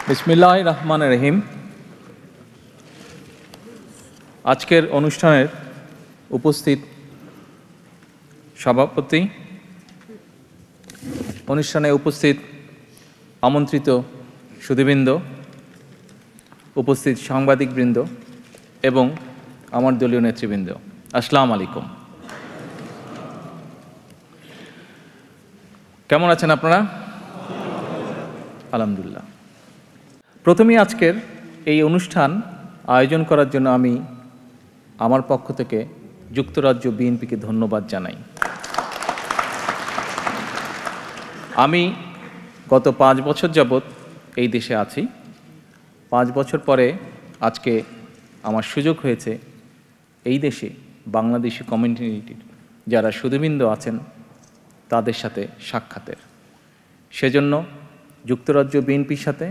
বিসমিল্লাহির রহমানির রহিম। আজকের অনুষ্ঠানের উপস্থিত সভাপতি, অনুষ্ঠানে উপস্থিত আমন্ত্রিত সুধীবৃন্দ, উপস্থিত সাংবাদিকবৃন্দ এবং আমার দলীয় নেতৃবৃন্দ, আসসালামু আলাইকুম। কেমন আছেন আপনারা? আলহামদুলিল্লাহ। প্রথমেই আজকের এই অনুষ্ঠান আয়োজন করার জন্য আমি আমার পক্ষ থেকে যুক্তরাজ্য বিএনপিকে ধন্যবাদ জানাই। আমি গত 5 বছর যাবৎ এই দেশে আছি। 5 বছর পরে আজকে আমার সুযোগ হয়েছে এই দেশে বাংলাদেশি কমিউনিটির যারা সুধীবৃন্দ আছেন তাদের সাথে সাক্ষাতের। সেজন্য যুক্তরাজ্য বিএনপির সাথে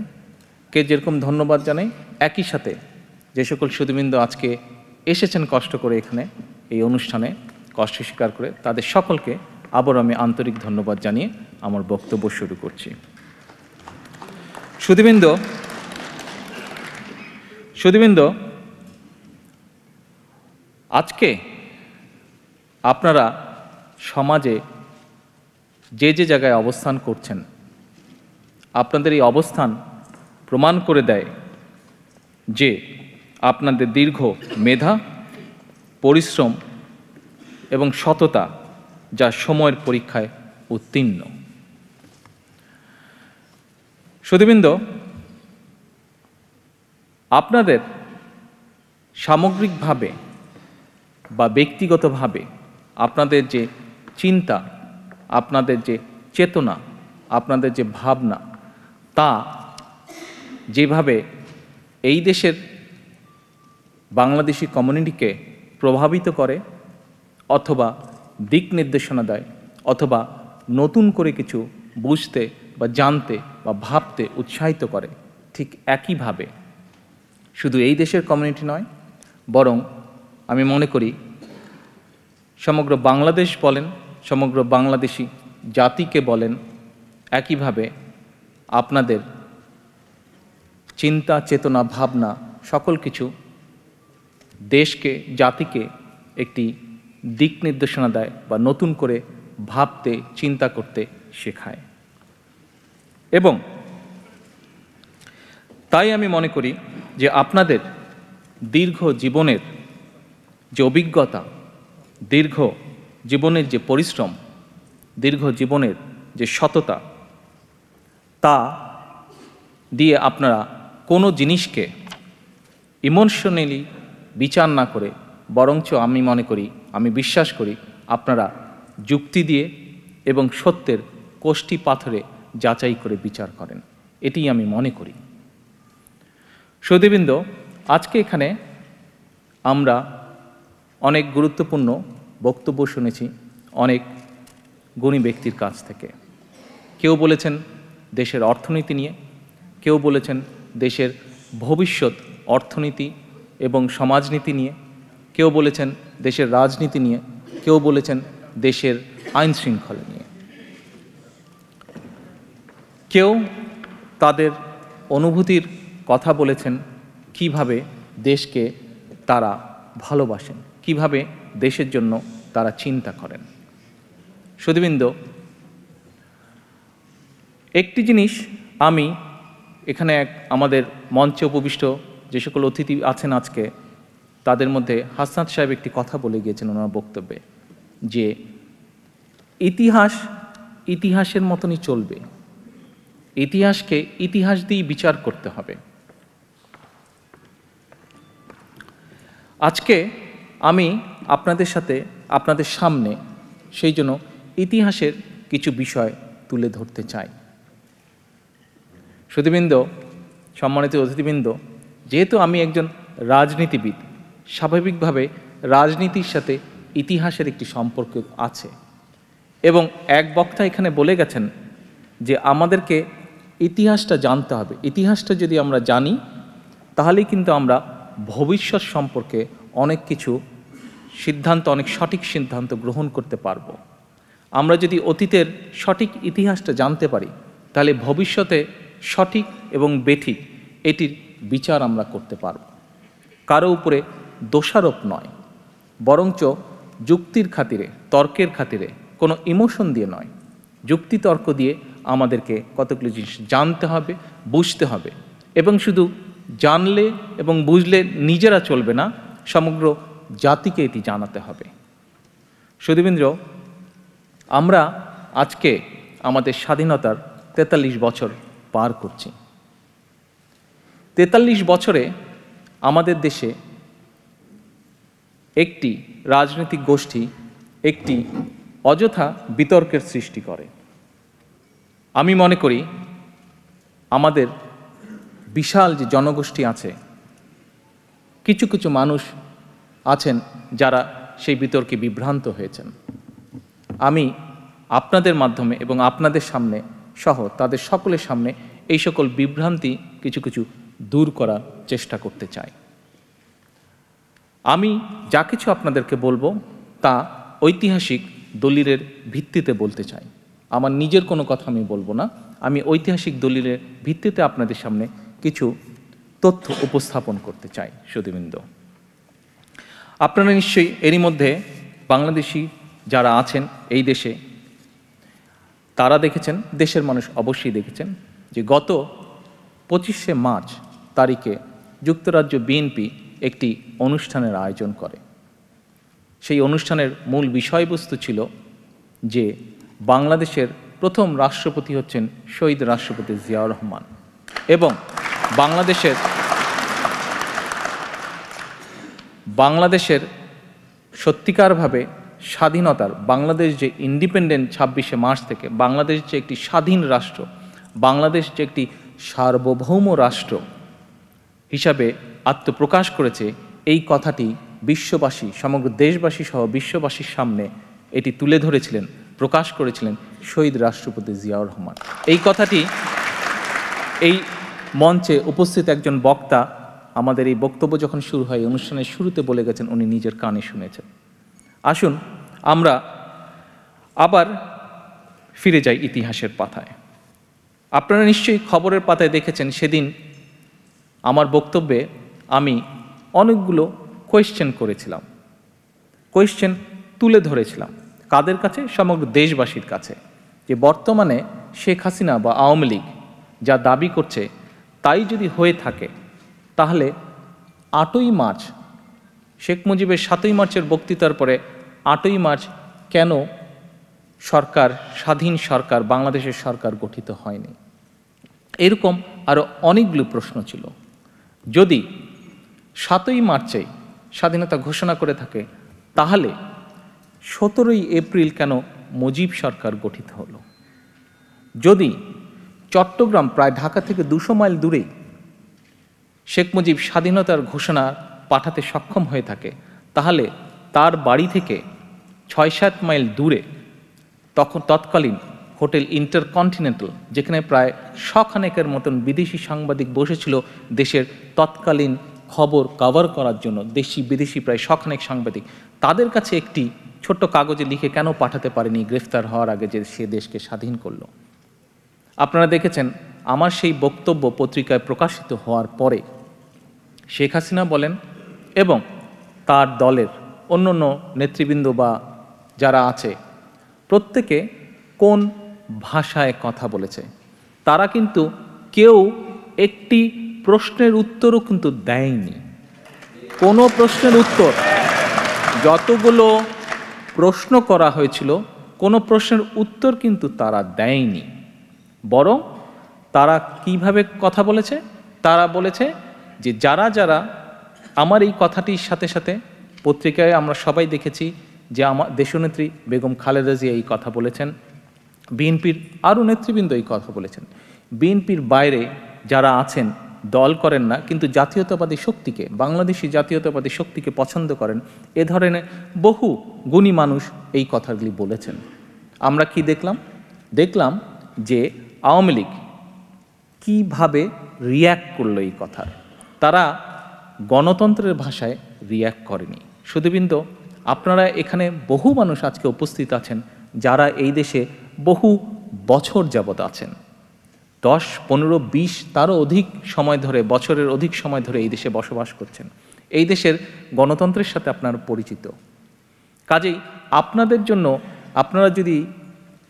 কে যেরকম ধন্যবাদ জানাই, একই সাথে যে সকল সুধীবৃন্দ আজকে এসেছেন কষ্ট করে এখানে এই অনুষ্ঠানে কষ্ট স্বীকার করে, তাদের সকলকে আবার আমি আন্তরিক ধন্যবাদ জানিয়ে আমার বক্তব্য শুরু করছি। সুধীবৃন্দ, আজকে আপনারা সমাজে যে যে জায়গায় অবস্থান করছেন, আপনাদের এই অবস্থান প্রমাণ করে দেয় যে আপনাদের দীর্ঘ মেধা, পরিশ্রম এবং সততা যা সময়ের পরীক্ষায় উত্তীর্ণ। সুধীবৃন্দ, আপনাদের সামগ্রিকভাবে বা ব্যক্তিগতভাবে আপনাদের যে চিন্তা, আপনাদের যে চেতনা, আপনাদের যে ভাবনা, তা যেভাবে এই দেশের বাংলাদেশি কমিউনিটিকে প্রভাবিত করে অথবা দিক নির্দেশনা দেয় অথবা নতুন করে কিছু বুঝতে বা জানতে বা ভাবতে উৎসাহিত করে, ঠিক একইভাবে শুধু এই দেশের কমিউনিটি নয়, বরং আমি মনে করি সমগ্র বাংলাদেশ বলেন, সমগ্র বাংলাদেশি জাতিকে বলেন, একইভাবে আপনাদের চিন্তা, চেতনা, ভাবনা সকল কিছু দেশকে, জাতিকে একটি দিক নির্দেশনা দেয় বা নতুন করে ভাবতে, চিন্তা করতে শেখায়। এবং তাই আমি মনে করি যে আপনাদের দীর্ঘ জীবনের যে অভিজ্ঞতা, দীর্ঘ জীবনের যে পরিশ্রম, দীর্ঘ জীবনের যে সততা, তা দিয়ে আপনারা কোনো জিনিসকে ইমোশনালি বিচার না করে, বরঞ্চ আমি মনে করি, আমি বিশ্বাস করি আপনারা যুক্তি দিয়ে এবং সত্যের কোষ্ঠী পাথরে যাচাই করে বিচার করেন, এটি আমি মনে করি। সুধীবৃন্দ, আজকে এখানে আমরা অনেক গুরুত্বপূর্ণ বক্তব্য শুনেছি অনেক গুণী ব্যক্তির কাছ থেকে। কেউ বলেছেন দেশের অর্থনীতি নিয়ে, কেউ বলেছেন দেশের ভবিষ্যৎ অর্থনীতি এবং সমাজনীতি নিয়ে, কেউ বলেছেন দেশের রাজনীতি নিয়ে, কেউ বলেছেন দেশের আইন শৃঙ্খলা নিয়ে। কেউ তাদের অনুভূতির কথা বলেছেন, কিভাবে দেশকে তারা ভালোবাসেন, কিভাবে দেশের জন্য তারা চিন্তা করেন। সুধীবৃন্দ, একটি জিনিস আমি এখানে আমাদের মঞ্চে উপবিষ্ট যে সকল অতিথি আছেন আজকে, তাদের মধ্যে হাসনাত সাহেব একটি কথা বলে গিয়েছেন ওনার বক্তব্যে, যে ইতিহাস ইতিহাসের মতনই চলবে, ইতিহাসকে ইতিহাস দিয়েই বিচার করতে হবে। আজকে আমি আপনাদের সাথে, আপনাদের সামনে সেই জন্য ইতিহাসের কিছু বিষয় তুলে ধরতে চাই। সুধীবৃন্দ, সম্মানিত অতিথিবৃন্দ, যেহেতু আমি একজন রাজনীতিবিদ, স্বাভাবিকভাবে রাজনীতির সাথে ইতিহাসের একটি সম্পর্ক আছে। এবং এক বক্তা এখানে বলে গেছেন যে আমাদেরকে ইতিহাসটা জানতে হবে। ইতিহাসটা যদি আমরা জানি, তাহলেই কিন্তু আমরা ভবিষ্যৎ সম্পর্কে অনেক কিছু সিদ্ধান্ত, অনেক সঠিক সিদ্ধান্ত গ্রহণ করতে পারবো। আমরা যদি অতীতের সঠিক ইতিহাসটা জানতে পারি, তাহলে ভবিষ্যতে সঠিক এবং বেঠিক এটির বিচার আমরা করতে পারব। কারো উপরে দোষারোপ নয়, বরঞ্চ যুক্তির খাতিরে, তর্কের খাতিরে, কোনো ইমোশন দিয়ে নয়, যুক্তি তর্ক দিয়ে আমাদেরকে কতগুলো জিনিস জানতে হবে, বুঝতে হবে। এবং শুধু জানলে এবং বুঝলে নিজেরা চলবে না, সমগ্র জাতিকে এটি জানাতে হবে। সুধীবৃন্দ, আমরা আজকে আমাদের স্বাধীনতার 43 বছর পার করছি। 43 বছরে আমাদের দেশে একটি রাজনৈতিক গোষ্ঠী একটি অযথা বিতর্কের সৃষ্টি করে। আমি মনে করি আমাদের বিশাল যে জনগোষ্ঠী আছে, কিছু কিছু মানুষ আছেন যারা সেই বিতর্কে বিভ্রান্ত হয়েছেন। আমি আপনাদের মাধ্যমে এবং আপনাদের সামনে সহ তাদের সকলের সামনে এই সকল বিভ্রান্তি কিছু কিছু দূর করার চেষ্টা করতে চাই। আমি যা কিছু আপনাদেরকে বলবো তা ঐতিহাসিক দলিলের ভিত্তিতে বলতে চাই। আমার নিজের কোনো কথা আমি বলবো না, আমি ঐতিহাসিক দলিলের ভিত্তিতে আপনাদের সামনে কিছু তথ্য উপস্থাপন করতে চাই। সুধীবৃন্দ, আপনারা নিশ্চয়ই এরই মধ্যে বাংলাদেশি যারা আছেন এই দেশে তারা দেখেছেন, দেশের মানুষ অবশ্যই দেখেছেন যে গত 25শে মার্চ তারিখে যুক্তরাজ্য বিএনপি একটি অনুষ্ঠানের আয়োজন করে। সেই অনুষ্ঠানের মূল বিষয়বস্তু ছিল যে বাংলাদেশের প্রথম রাষ্ট্রপতি হচ্ছেন শহীদ রাষ্ট্রপতি জিয়াউর রহমান এবং বাংলাদেশের সত্যিকারভাবে স্বাধীনতার, বাংলাদেশ যে ইন্ডিপেন্ডেন্ট 26শে মার্চ থেকে বাংলাদেশ যে একটি স্বাধীন রাষ্ট্র, বাংলাদেশ যে একটি সার্বভৌম রাষ্ট্র হিসাবে আত্মপ্রকাশ করেছে, এই কথাটি বিশ্ববাসী, সমগ্র দেশবাসী সহ বিশ্ববাসীর সামনে এটি তুলে ধরেছিলেন, প্রকাশ করেছিলেন শহীদ রাষ্ট্রপতি জিয়াউর রহমান। এই কথাটি এই মঞ্চে উপস্থিত একজন বক্তা আমাদের এই বক্তব্য যখন শুরু হয় অনুষ্ঠানের শুরুতে বলে গেছেন, উনি নিজের কানে শুনেছেন। আসুন আমরা আবার ফিরে যাই ইতিহাসের পাতায়। আপনারা নিশ্চয়ই খবরের পাতায় দেখেছেন, সেদিন আমার বক্তব্যে আমি অনেকগুলো কোয়েশ্চেন করেছিলাম, কোয়েশ্চেন তুলে ধরেছিলাম। কাদের কাছে? সমগ্র দেশবাসীর কাছে। যে বর্তমানে শেখ হাসিনা বা আওয়ামী লীগ যা দাবি করছে তাই যদি হয়ে থাকে, তাহলে 8ই মার্চ শেখ মুজিবের 7ই মার্চের বক্তৃতার পরে 8ই মার্চ কেন সরকার, স্বাধীন সরকার, বাংলাদেশের সরকার গঠিত হয়নি? এরকম আরও অনেকগুলো প্রশ্ন ছিল। যদি 7ই মার্চে স্বাধীনতা ঘোষণা করে থাকে, তাহলে 17ই এপ্রিল কেন মুজিব সরকার গঠিত হলো? যদি চট্টগ্রাম প্রায় ঢাকা থেকে 200 মাইল দূরে শেখ মুজিব স্বাধীনতার ঘোষণা পাঠাতে সক্ষম হয়ে থাকে, তাহলে তার বাড়ি থেকে 6-7 মাইল দূরে তৎকালীন হোটেল ইন্টারকন্টিনেন্টাল, যেখানে প্রায় 100 খানেকের মতন বিদেশি সাংবাদিক বসেছিল দেশের তৎকালীন খবর কভার করার জন্য, দেশি বিদেশি প্রায় 100 খানেক সাংবাদিক, তাদের কাছে একটি ছোট্ট কাগজে লিখে কেন পাঠাতে পারেনি গ্রেফতার হওয়ার আগে যে সে দেশকে স্বাধীন করলো? আপনারা দেখেছেন আমার সেই বক্তব্য পত্রিকায় প্রকাশিত হওয়ার পরে শেখ হাসিনা বলেন এবং তার দলের অন্য নেতৃবৃন্দ বা যারা আছে প্রত্যেকে কোন ভাষায় কথা বলেছে, তারা কিন্তু কেউ একটি প্রশ্নের উত্তরও কিন্তু দেয়নি। কোনো প্রশ্নের উত্তর, যতগুলো প্রশ্ন করা হয়েছিল কোনো প্রশ্নের উত্তর কিন্তু তারা দেয়নি। বরং তারা কিভাবে কথা বলেছে? তারা বলেছে যে যারা যারা আমার এই কথাটির সাথে সাথে পত্রিকায় আমরা সবাই দেখেছি যে আমার দেশনেত্রী বেগম খালেদা জিয়া এই কথা বলেছেন, বিএনপির আরও নেতৃবৃন্দ এই কথা বলেছেন। বিএনপির বাইরে যারা আছেন, দল করেন না কিন্তু জাতীয়তাবাদী শক্তিকে, বাংলাদেশি জাতীয়তাবাদী শক্তিকে পছন্দ করেন, এ ধরনের বহু গুণী মানুষ এই কথাগুলি বলেছেন। আমরা কি দেখলাম? দেখলাম যে আওয়ামী লীগ কীভাবে রিয়্যাক্ট করলো এই কথার। তারা গণতন্ত্রের ভাষায় রিয়্যাক্ট করেনি। সুধীবৃন্দ, আপনারা এখানে বহু মানুষ আজকে উপস্থিত আছেন যারা এই দেশে বহু বছর যাবৎ আছেন। 10, 15, 20 তারও অধিক সময় ধরে, বছরের অধিক সময় ধরে এই দেশে বসবাস করছেন। এই দেশের গণতন্ত্রের সাথে আপনারা পরিচিত। কাজেই আপনাদের জন্য, আপনারা যদি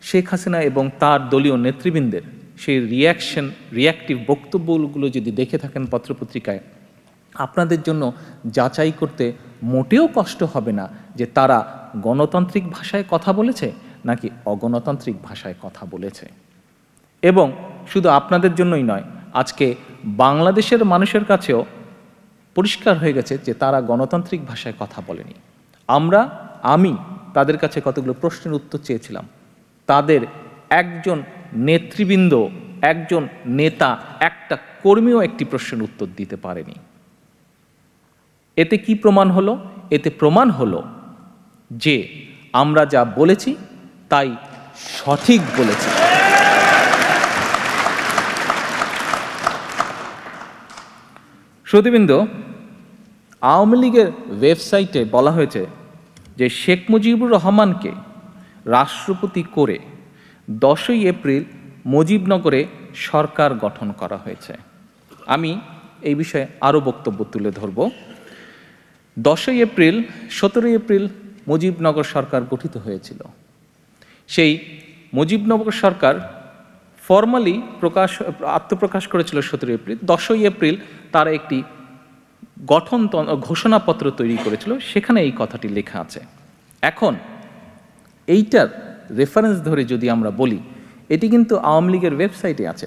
শেখ হাসিনা এবং তার দলীয় নেতৃবৃন্দের সেই রিয়াক্টিভ বক্তব্যগুলো যদি দেখে থাকেন পত্রপত্রিকায়, আপনাদের জন্য যাচাই করতে মোটেও কষ্ট হবে না যে তারা গণতান্ত্রিক ভাষায় কথা বলেছে নাকি অগণতান্ত্রিক ভাষায় কথা বলেছে। এবং শুধু আপনাদের জন্যই নয়, আজকে বাংলাদেশের মানুষের কাছেও পরিষ্কার হয়ে গেছে যে তারা গণতান্ত্রিক ভাষায় কথা বলেনি। আমি তাদের কাছে কতগুলো প্রশ্নের উত্তর চেয়েছিলাম, তাদের একজন নেতৃবৃন্দ, একজন নেতা, একটা কর্মীও একটি প্রশ্নের উত্তর দিতে পারেনি। এতে কি প্রমাণ হলো? এতে প্রমাণ হলো যে আমরা যা বলেছি তাই সঠিক বলেছি। শ্রোতৃবৃন্দ, আওয়ামী লীগের ওয়েবসাইটে বলা হয়েছে যে শেখ মুজিবুর রহমানকে রাষ্ট্রপতি করে 10ই এপ্রিল মুজিবনগরে সরকার গঠন করা হয়েছে। আমি এই বিষয়ে আরও বক্তব্য তুলে ধরব। 10ই এপ্রিল, 17ই এপ্রিল মুজিবনগর সরকার গঠিত হয়েছিল। সেই মুজিবনগর সরকার ফর্মালি আত্মপ্রকাশ করেছিল 17 এপ্রিল। 10ই এপ্রিল তারা একটি ঘোষণাপত্র তৈরি করেছিল, সেখানে এই কথাটি লেখা আছে। এখন এইটার রেফারেন্স ধরে যদি আমরা বলি, এটি কিন্তু আওয়ামী লীগের ওয়েবসাইটে আছে।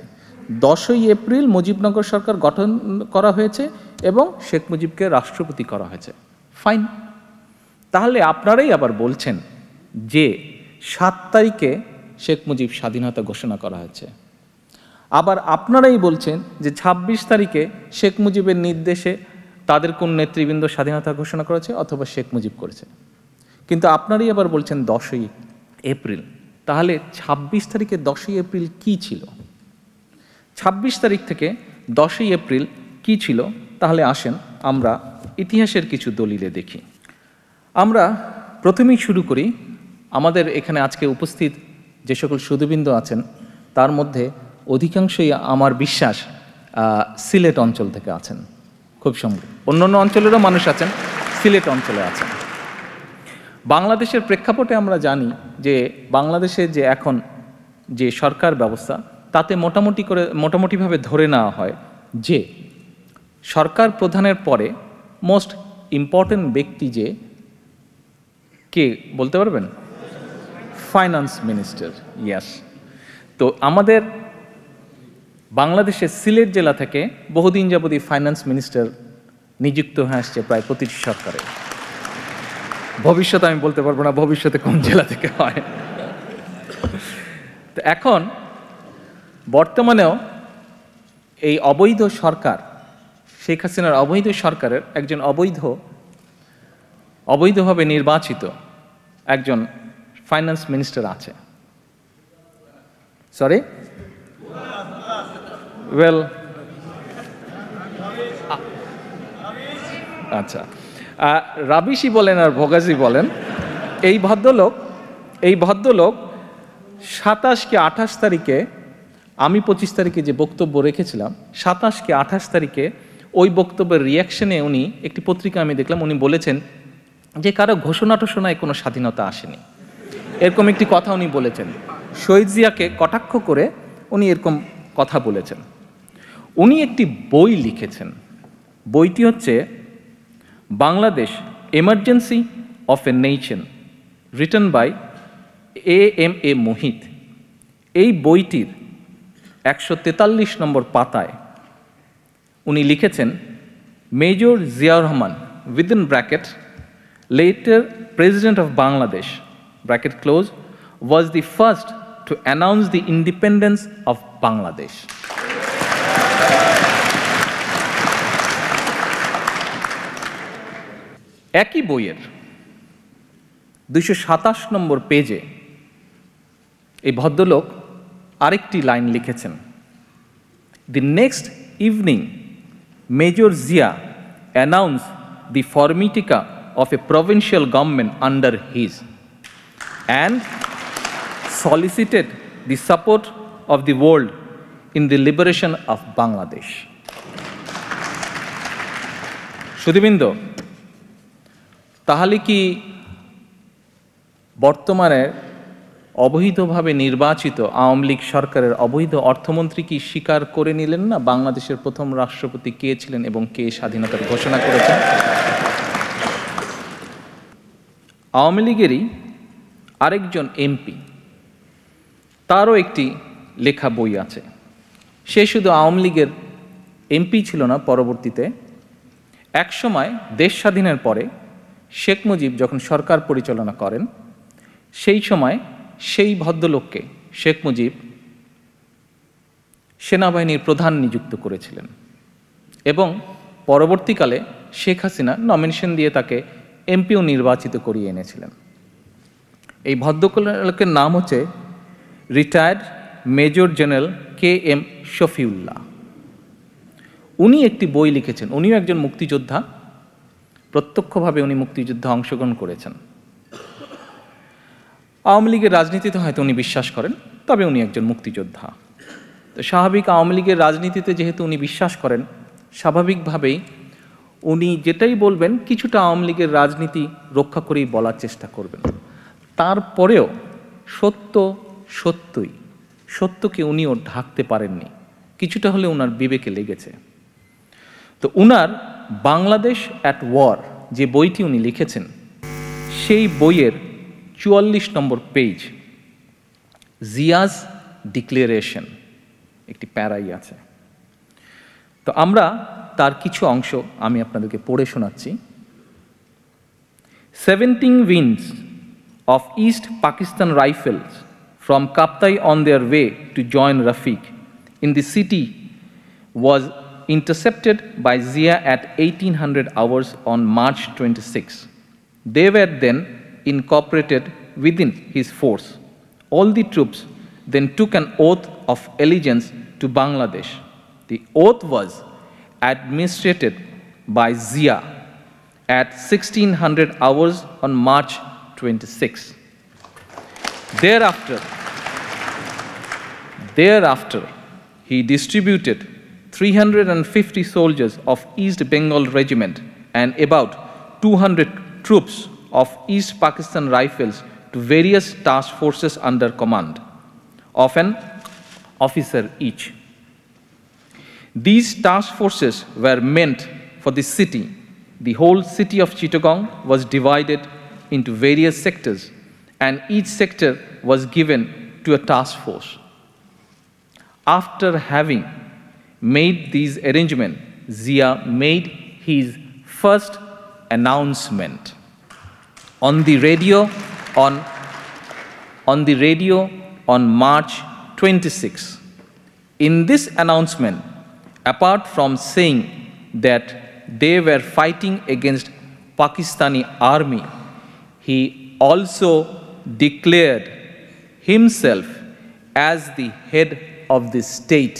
10ই এপ্রিল মুজিবনগর সরকার গঠন করা হয়েছে এবং শেখ মুজিবকে রাষ্ট্রপতি করা হয়েছে। ফাইন। তাহলে আপনারাই আবার বলছেন যে 7 তারিখে শেখ মুজিব স্বাধীনতা ঘোষণা করা হয়েছে। আবার আপনারাই বলছেন যে 26 তারিখে শেখ মুজিবের নির্দেশে তাদের কোন নেতৃবৃন্দ স্বাধীনতা ঘোষণা করেছে অথবা শেখ মুজিব করেছে। কিন্তু আপনারাই আবার বলছেন 10ই এপ্রিল। তাহলে 26 তারিখে 10ই এপ্রিল কি ছিল? 26 তারিখ থেকে 10ই এপ্রিল কি ছিল? তাহলে আসেন আমরা ইতিহাসের কিছু দলিলে দেখি। আমরা প্রথমেই শুরু করি, আমাদের এখানে আজকে উপস্থিত যে সকল সুধীবৃন্দ আছেন তার মধ্যে অধিকাংশই আমার বিশ্বাস সিলেট অঞ্চল থেকে আছেন, খুব সম্ভব অন্যান্য অঞ্চলেরও মানুষ আছেন, সিলেট অঞ্চলে আছেন। বাংলাদেশের প্রেক্ষাপটে আমরা জানি যে বাংলাদেশে যে এখন যে সরকার ব্যবস্থা, তাতে মোটামুটিভাবে ধরে নেওয়া হয় যে সরকার প্রধানের পরে মোস্ট ইম্পর্টেন্ট ব্যক্তি যে কে বলতে পারবেন? Finance minister. ইয়াস। তো আমাদের বাংলাদেশের সিলেট জেলা থেকে বহুদিন যাবৎ ফাইন্যান্স মিনিস্টার নিযুক্ত হয়ে আসছে প্রায় প্রতিটি সরকারে। ভবিষ্যতে আমি বলতে পারবো না ভবিষ্যতে কোন জেলা থেকে হয়। তো এখন বর্তমানেও এই অবৈধ সরকার, শেখ হাসিনার অবৈধ সরকারের একজন অবৈধভাবে নির্বাচিত একজন ফাইন্যান্স মিনিস্টার আছে। সরি, ওয়েল, আচ্ছা, রাবিশি বলেন আর ভোগাজি বলেন, এই ভদ্রলোক 27 কি 28 তারিখে, আমি 25 তারিখে যে বক্তব্য রেখেছিলাম, 27 কি 28 তারিখে ওই বক্তব্যের রিয়াকশনে উনি একটি পত্রিকা আমি দেখলাম, উনি বলেছেন যে কারো ঘোষণা টোষণায় কোনো স্বাধীনতা আসেনি, এরকম একটি কথা উনি বলেছেন। শহীদ জিয়াকে কটাক্ষ করে উনি এরকম কথা বলেছেন। উনি একটি বই লিখেছেন, বইটি হচ্ছে Bangladesh emergence of a nation, written by A.M.A. Muhith. এই বইটির 143 নম্বর পাতায় উনি লিখেছেন, major Ziaur Rahman within bracket later president of Bangladesh bracket close was the first to announce the independence of Bangladesh. একই বইয়ের 227 নম্বর পেজে এই ভদ্রলোক আরেকটি লাইন লিখেছেন, The next evening, Major Zia announced the formitica of a provincial government under his and solicited the support of the world in the liberation of Bangladesh. সুধীবৃন্দ, তাহলে কি বর্তমানে অবৈধভাবে নির্বাচিত আওয়ামী লীগ সরকারের অবৈধ অর্থমন্ত্রী কি স্বীকার করে নিলেন না বাংলাদেশের প্রথম রাষ্ট্রপতি কে ছিলেন এবং কে স্বাধীনতার ঘোষণা করেছেন? আওয়ামী লীগেরই আরেকজন এমপি, তারও একটি লেখা বই আছে। সে শুধু আওয়ামী লীগের এমপি ছিল না, পরবর্তীতে একসময় দেশ স্বাধীনের পরে শেখ মুজিব যখন সরকার পরিচালনা করেন, সেই সময় সেই ভদ্রলোককে শেখ মুজিব সেনাবাহিনীর প্রধান নিযুক্ত করেছিলেন এবং পরবর্তীকালে শেখ হাসিনা নমিনেশন দিয়ে তাকে এমপিও নির্বাচিত করিয়ে এনেছিলেন। এই ভদ্রলোকের নাম হচ্ছে retired major general K M Shafiullah. উনি একটি বই লিখেছেন। উনিও একজন মুক্তিযোদ্ধা, প্রত্যক্ষভাবে উনি মুক্তিযুদ্ধে অংশগ্রহণ করেছেন। আওয়ামী লীগের রাজনীতিতে হয়তো উনি বিশ্বাস করেন, তবে উনি একজন মুক্তিযোদ্ধা। তো স্বাভাবিক, আওয়ামী লীগের রাজনীতিতে যেহেতু উনি বিশ্বাস করেন, স্বাভাবিকভাবেই উনি যেটাই বলবেন কিছুটা আওয়ামী লীগের রাজনীতি রক্ষা করেই বলার চেষ্টা করবেন। তারপরেও সত্যকে উনিও ঢাকতে পারেননি, কিছুটা হলে ওনার বিবেকে লেগেছে। তো উনার বাংলাদেশ অ্যাট ওয়ার যে বইটি উনি লিখেছেন, সেই বইয়ের 44 নম্বর পেজ, জিয়াজ ডিক্লারেশন, একটি প্যারাই আছে। তো আমরা তার কিছু অংশ আমি আপনাদেরকে পড়ে শোনাচ্ছি। 17 wings of East Pakistan Rifles from Kaptai on their way to join Rafiq in the city was intercepted by Zia at 1800 hours on March 26. They were then incorporated within his force. All the troops then took an oath of allegiance to Bangladesh. The oath was administered by Zia at 1600 hours on March 26. Thereafter, he distributed 350 soldiers of East Bengal Regiment and about 200 troops of East Pakistan Rifles to various task forces under command of an officer each. These task forces were meant for the city. The whole city of Chittagong was divided into various sectors, and each sector was given to a task force. After having made these arrangements, Zia made his first announcement on the radio on March 26. In this announcement, apart from saying that they were fighting against Pakistani army, he also declared himself as the head of the state.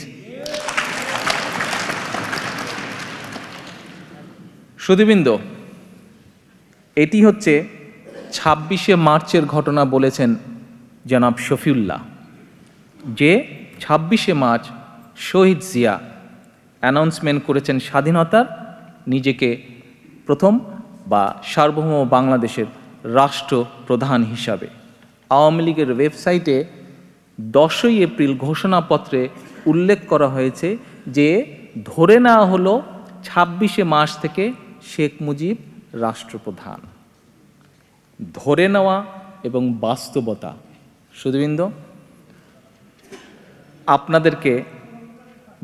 সুধীবৃন্দ, এটি হচ্ছে 26শে মার্চের ঘটনা বলেছেন জনাব শফিউল্লাহ, যে 26শে March শহীদ Zia announcement করেছেন স্বাধীনতার, নিজেকে প্রথম বা সার্বভৌম বাংলাদেশের রাষ্ট্রপ্রধান হিসাবে। আওয়ামী লীগের ওয়েবসাইটে 10ই এপ্রিল ঘোষণাপত্রে উল্লেখ করা হয়েছে যে ধরে নেওয়া হলো 26শে মার্চ থেকে শেখ মুজিব রাষ্ট্রপ্রধান। ধরে নেওয়া এবং বাস্তবতা, সুধীবৃন্দ, আপনাদেরকে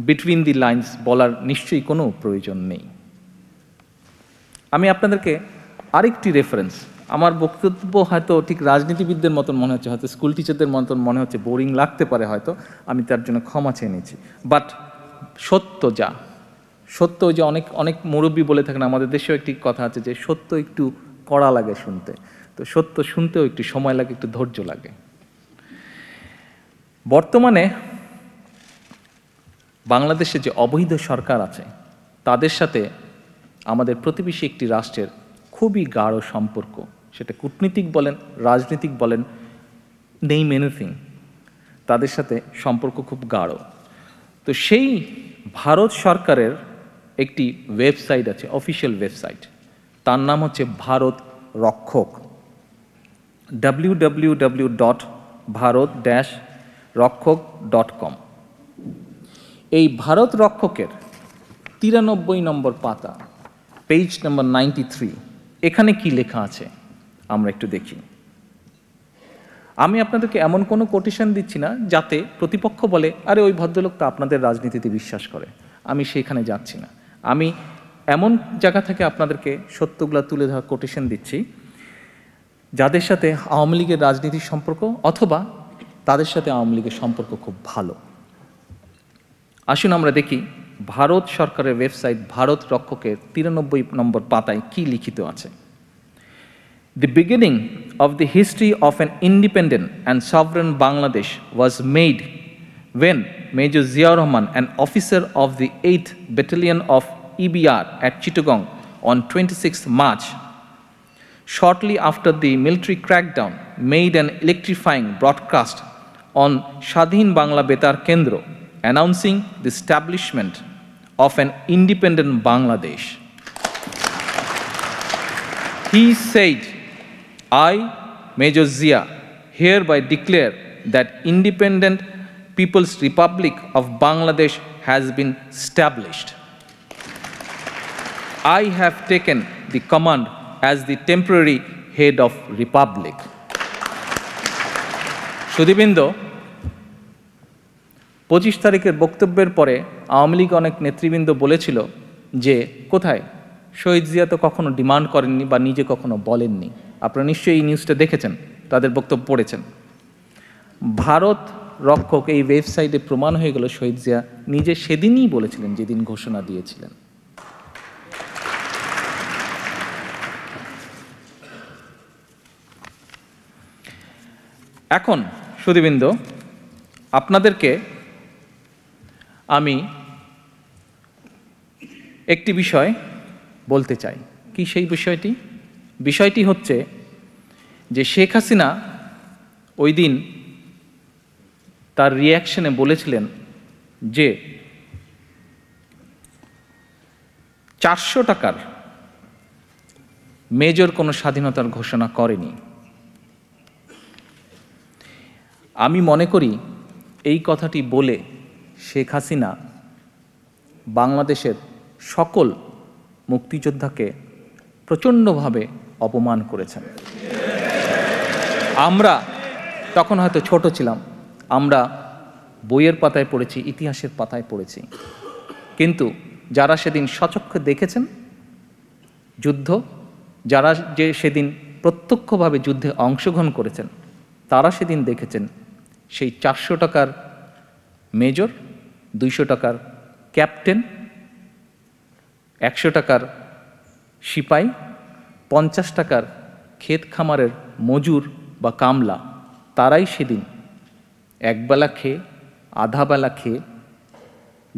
বিটুইন দি লাইন্স বলার নিশ্চয়ই কোনো প্রয়োজন নেই। আমি আপনাদেরকে আরেকটি রেফারেন্স, আমার বক্তব্য হয়তো ঠিক রাজনীতিবিদদের মতন মনে হচ্ছে, হয়তো স্কুল টিচারদের মতন মনে হচ্ছে, বোরিং লাগতে পারে হয়তো, আমি তার জন্য ক্ষমা চেয়ে নিচ্ছি। বাট সত্য যে অনেক মুরব্বী বলে থাকেন, আমাদের দেশেও একটি কথা আছে যে সত্য একটু কড়া লাগে শুনতে, তো সত্য শুনতেও একটু সময় লাগে, একটু ধৈর্য লাগে। বর্তমানে বাংলাদেশে যে অবৈধ সরকার আছে, তাদের সাথে আমাদের প্রতিবেশী একটি রাষ্ট্রের খুবই গাঢ় সম্পর্ক, সেটা কূটনীতিক বলেন, রাজনীতিক বলেন, নেম এনিথিং, তাদের সাথে সম্পর্ক খুব গাঢ়। তো সেই ভারত সরকারের একটি ওয়েবসাইট আছে, অফিসিয়াল ওয়েবসাইট, তার নাম হচ্ছে ভারত রক্ষক, www.bharat-rakhok.com। এই ভারত রক্ষকের 93 নম্বর পাতা, পেজ নম্বর 93, এখানে কি লেখা আছে আমরা একটু দেখি। আমি আপনাদেরকে এমন কোনো কোটেশন দিচ্ছি না যাতে প্রতিপক্ষ বলে আরে ওই ভদ্রলোক তো আপনাদের রাজনীতিতে বিশ্বাস করে, আমি সেইখানে যাচ্ছি না। আমি এমন জায়গা থেকে আপনাদেরকে সত্যগুলো তুলে ধরা কোটেশন দিচ্ছি যাদের সাথে আওয়ামী লীগের রাজনীতির সম্পর্ক অথবা তাদের সাথে আওয়ামী লীগের সম্পর্ক খুব ভালো। আসুন আমরা দেখি ভারত সরকারের ওয়েবসাইট ভারত রক্ষকের 93 নম্বর পাতায় কি লিখিত আছে। The beginning of the history of an independent and sovereign Bangladesh was made when Major Zia Rahman, an officer of the 8th Battalion of EBR at Chittagong on 26 March, shortly after the military crackdown, made an electrifying broadcast on Shadhin Bangla Betar Kendro, announcing the establishment of an independent Bangladesh. He said, I, Major Zia, hereby declare that Independent People's Republic of Bangladesh has been established. I have taken the command as the temporary head of Republic. সুধীবৃন্দ, 25 তারিখের বক্তব্যের পরে আওয়ামী লীগ অনেক নেতৃবৃন্দ বলেছিল যে কোথায় শহীদ জিয়া তো কখনো ডিমান্ড করেননি বা নিজে কখনো বলেননি। আপনারা নিশ্চয়ই এই নিউজটা দেখেছেন, তাদের বক্তব্য পড়েছেন। ভারত রক্ষক এই ওয়েবসাইটে প্রমাণ হয়ে গেল শহীদ জিয়া নিজে সেদিনই বলেছিলেন যেদিন ঘোষণা দিয়েছিলেন। এখন সুধীবৃন্দ, আপনাদেরকে আমি একটি বিষয় বলতে চাই। কি সেই বিষয়টি? বিষয়টি হচ্ছে যে শেখ হাসিনা ওই দিন তার রিয়াকশনে বলেছিলেন যে 400 টাকার মেজর কোনো স্বাধীনতার ঘোষণা করেনি। আমি মনে করি এই কথাটি বলে শেখ হাসিনা বাংলাদেশের সকল মুক্তিযোদ্ধাকে প্রচণ্ডভাবে অপমান করেছেন। আমরা তখন হয়তো ছোট ছিলাম, আমরা বইয়ের পাতায় পড়েছি, ইতিহাসের পাতায় পড়েছি, কিন্তু যারা সেদিন সচক্ষে দেখেছেন যুদ্ধ, যারা যে সেদিন প্রত্যক্ষভাবে যুদ্ধে অংশগ্রহণ করেছেন, তারা সেদিন দেখেছেন সেই 400 টাকার মেজর, 200 টাকার ক্যাপ্টেন, 100 টাকার সিপাই, 50 টাকার ক্ষেত খামারের মজুর বা কামলা, তারাই সেদিন একবেলা খেয়ে আধাবেলা খেয়ে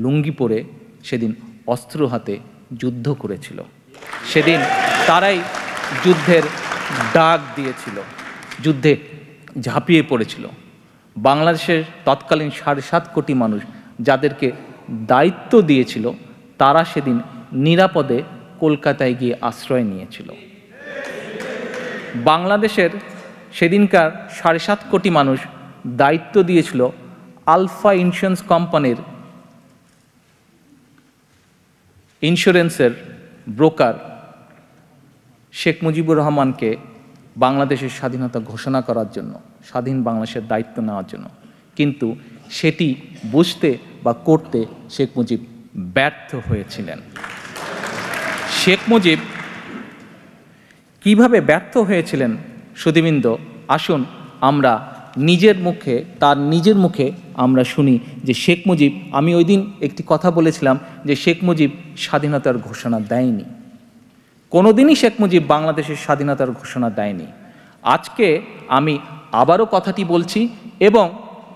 লুঙ্গি পরে সেদিন অস্ত্র হাতে যুদ্ধ করেছিল। সেদিন তারাই যুদ্ধের ডাক দিয়েছিল, যুদ্ধে ঝাঁপিয়ে পড়েছিল। বাংলাদেশের তৎকালীন 7.5 কোটি মানুষ যাদেরকে দায়িত্ব দিয়েছিল, তারা সেদিন নিরাপদে কলকাতায় গিয়ে আশ্রয় নিয়েছিল। বাংলাদেশের সেদিনকার 7.5 কোটি মানুষ দায়িত্ব দিয়েছিল আলফা ইন্স্যুরেন্স কোম্পানির ইন্স্যুরেন্সের ব্রোকার শেখ মুজিবুর রহমানকে বাংলাদেশের স্বাধীনতা ঘোষণা করার জন্য, স্বাধীন বাংলাদেশের দায়িত্ব নেওয়ার জন্য। কিন্তু সেটি বুঝতে বা করতে শেখ মুজিব ব্যর্থ হয়েছিলেন। শেখ মুজিব কিভাবে ব্যর্থ হয়েছিলেন সুধীবৃন্দ, আসুন আমরা তার নিজের মুখে আমরা শুনি যে শেখ মুজিব, আমি ওই দিন একটি কথা বলেছিলাম যে শেখ মুজিব স্বাধীনতার ঘোষণা দেয়নি, কোনোদিনই শেখ মুজিব বাংলাদেশের স্বাধীনতার ঘোষণা দেয়নি। আজকে আমি আবারও কথাটি বলছি এবং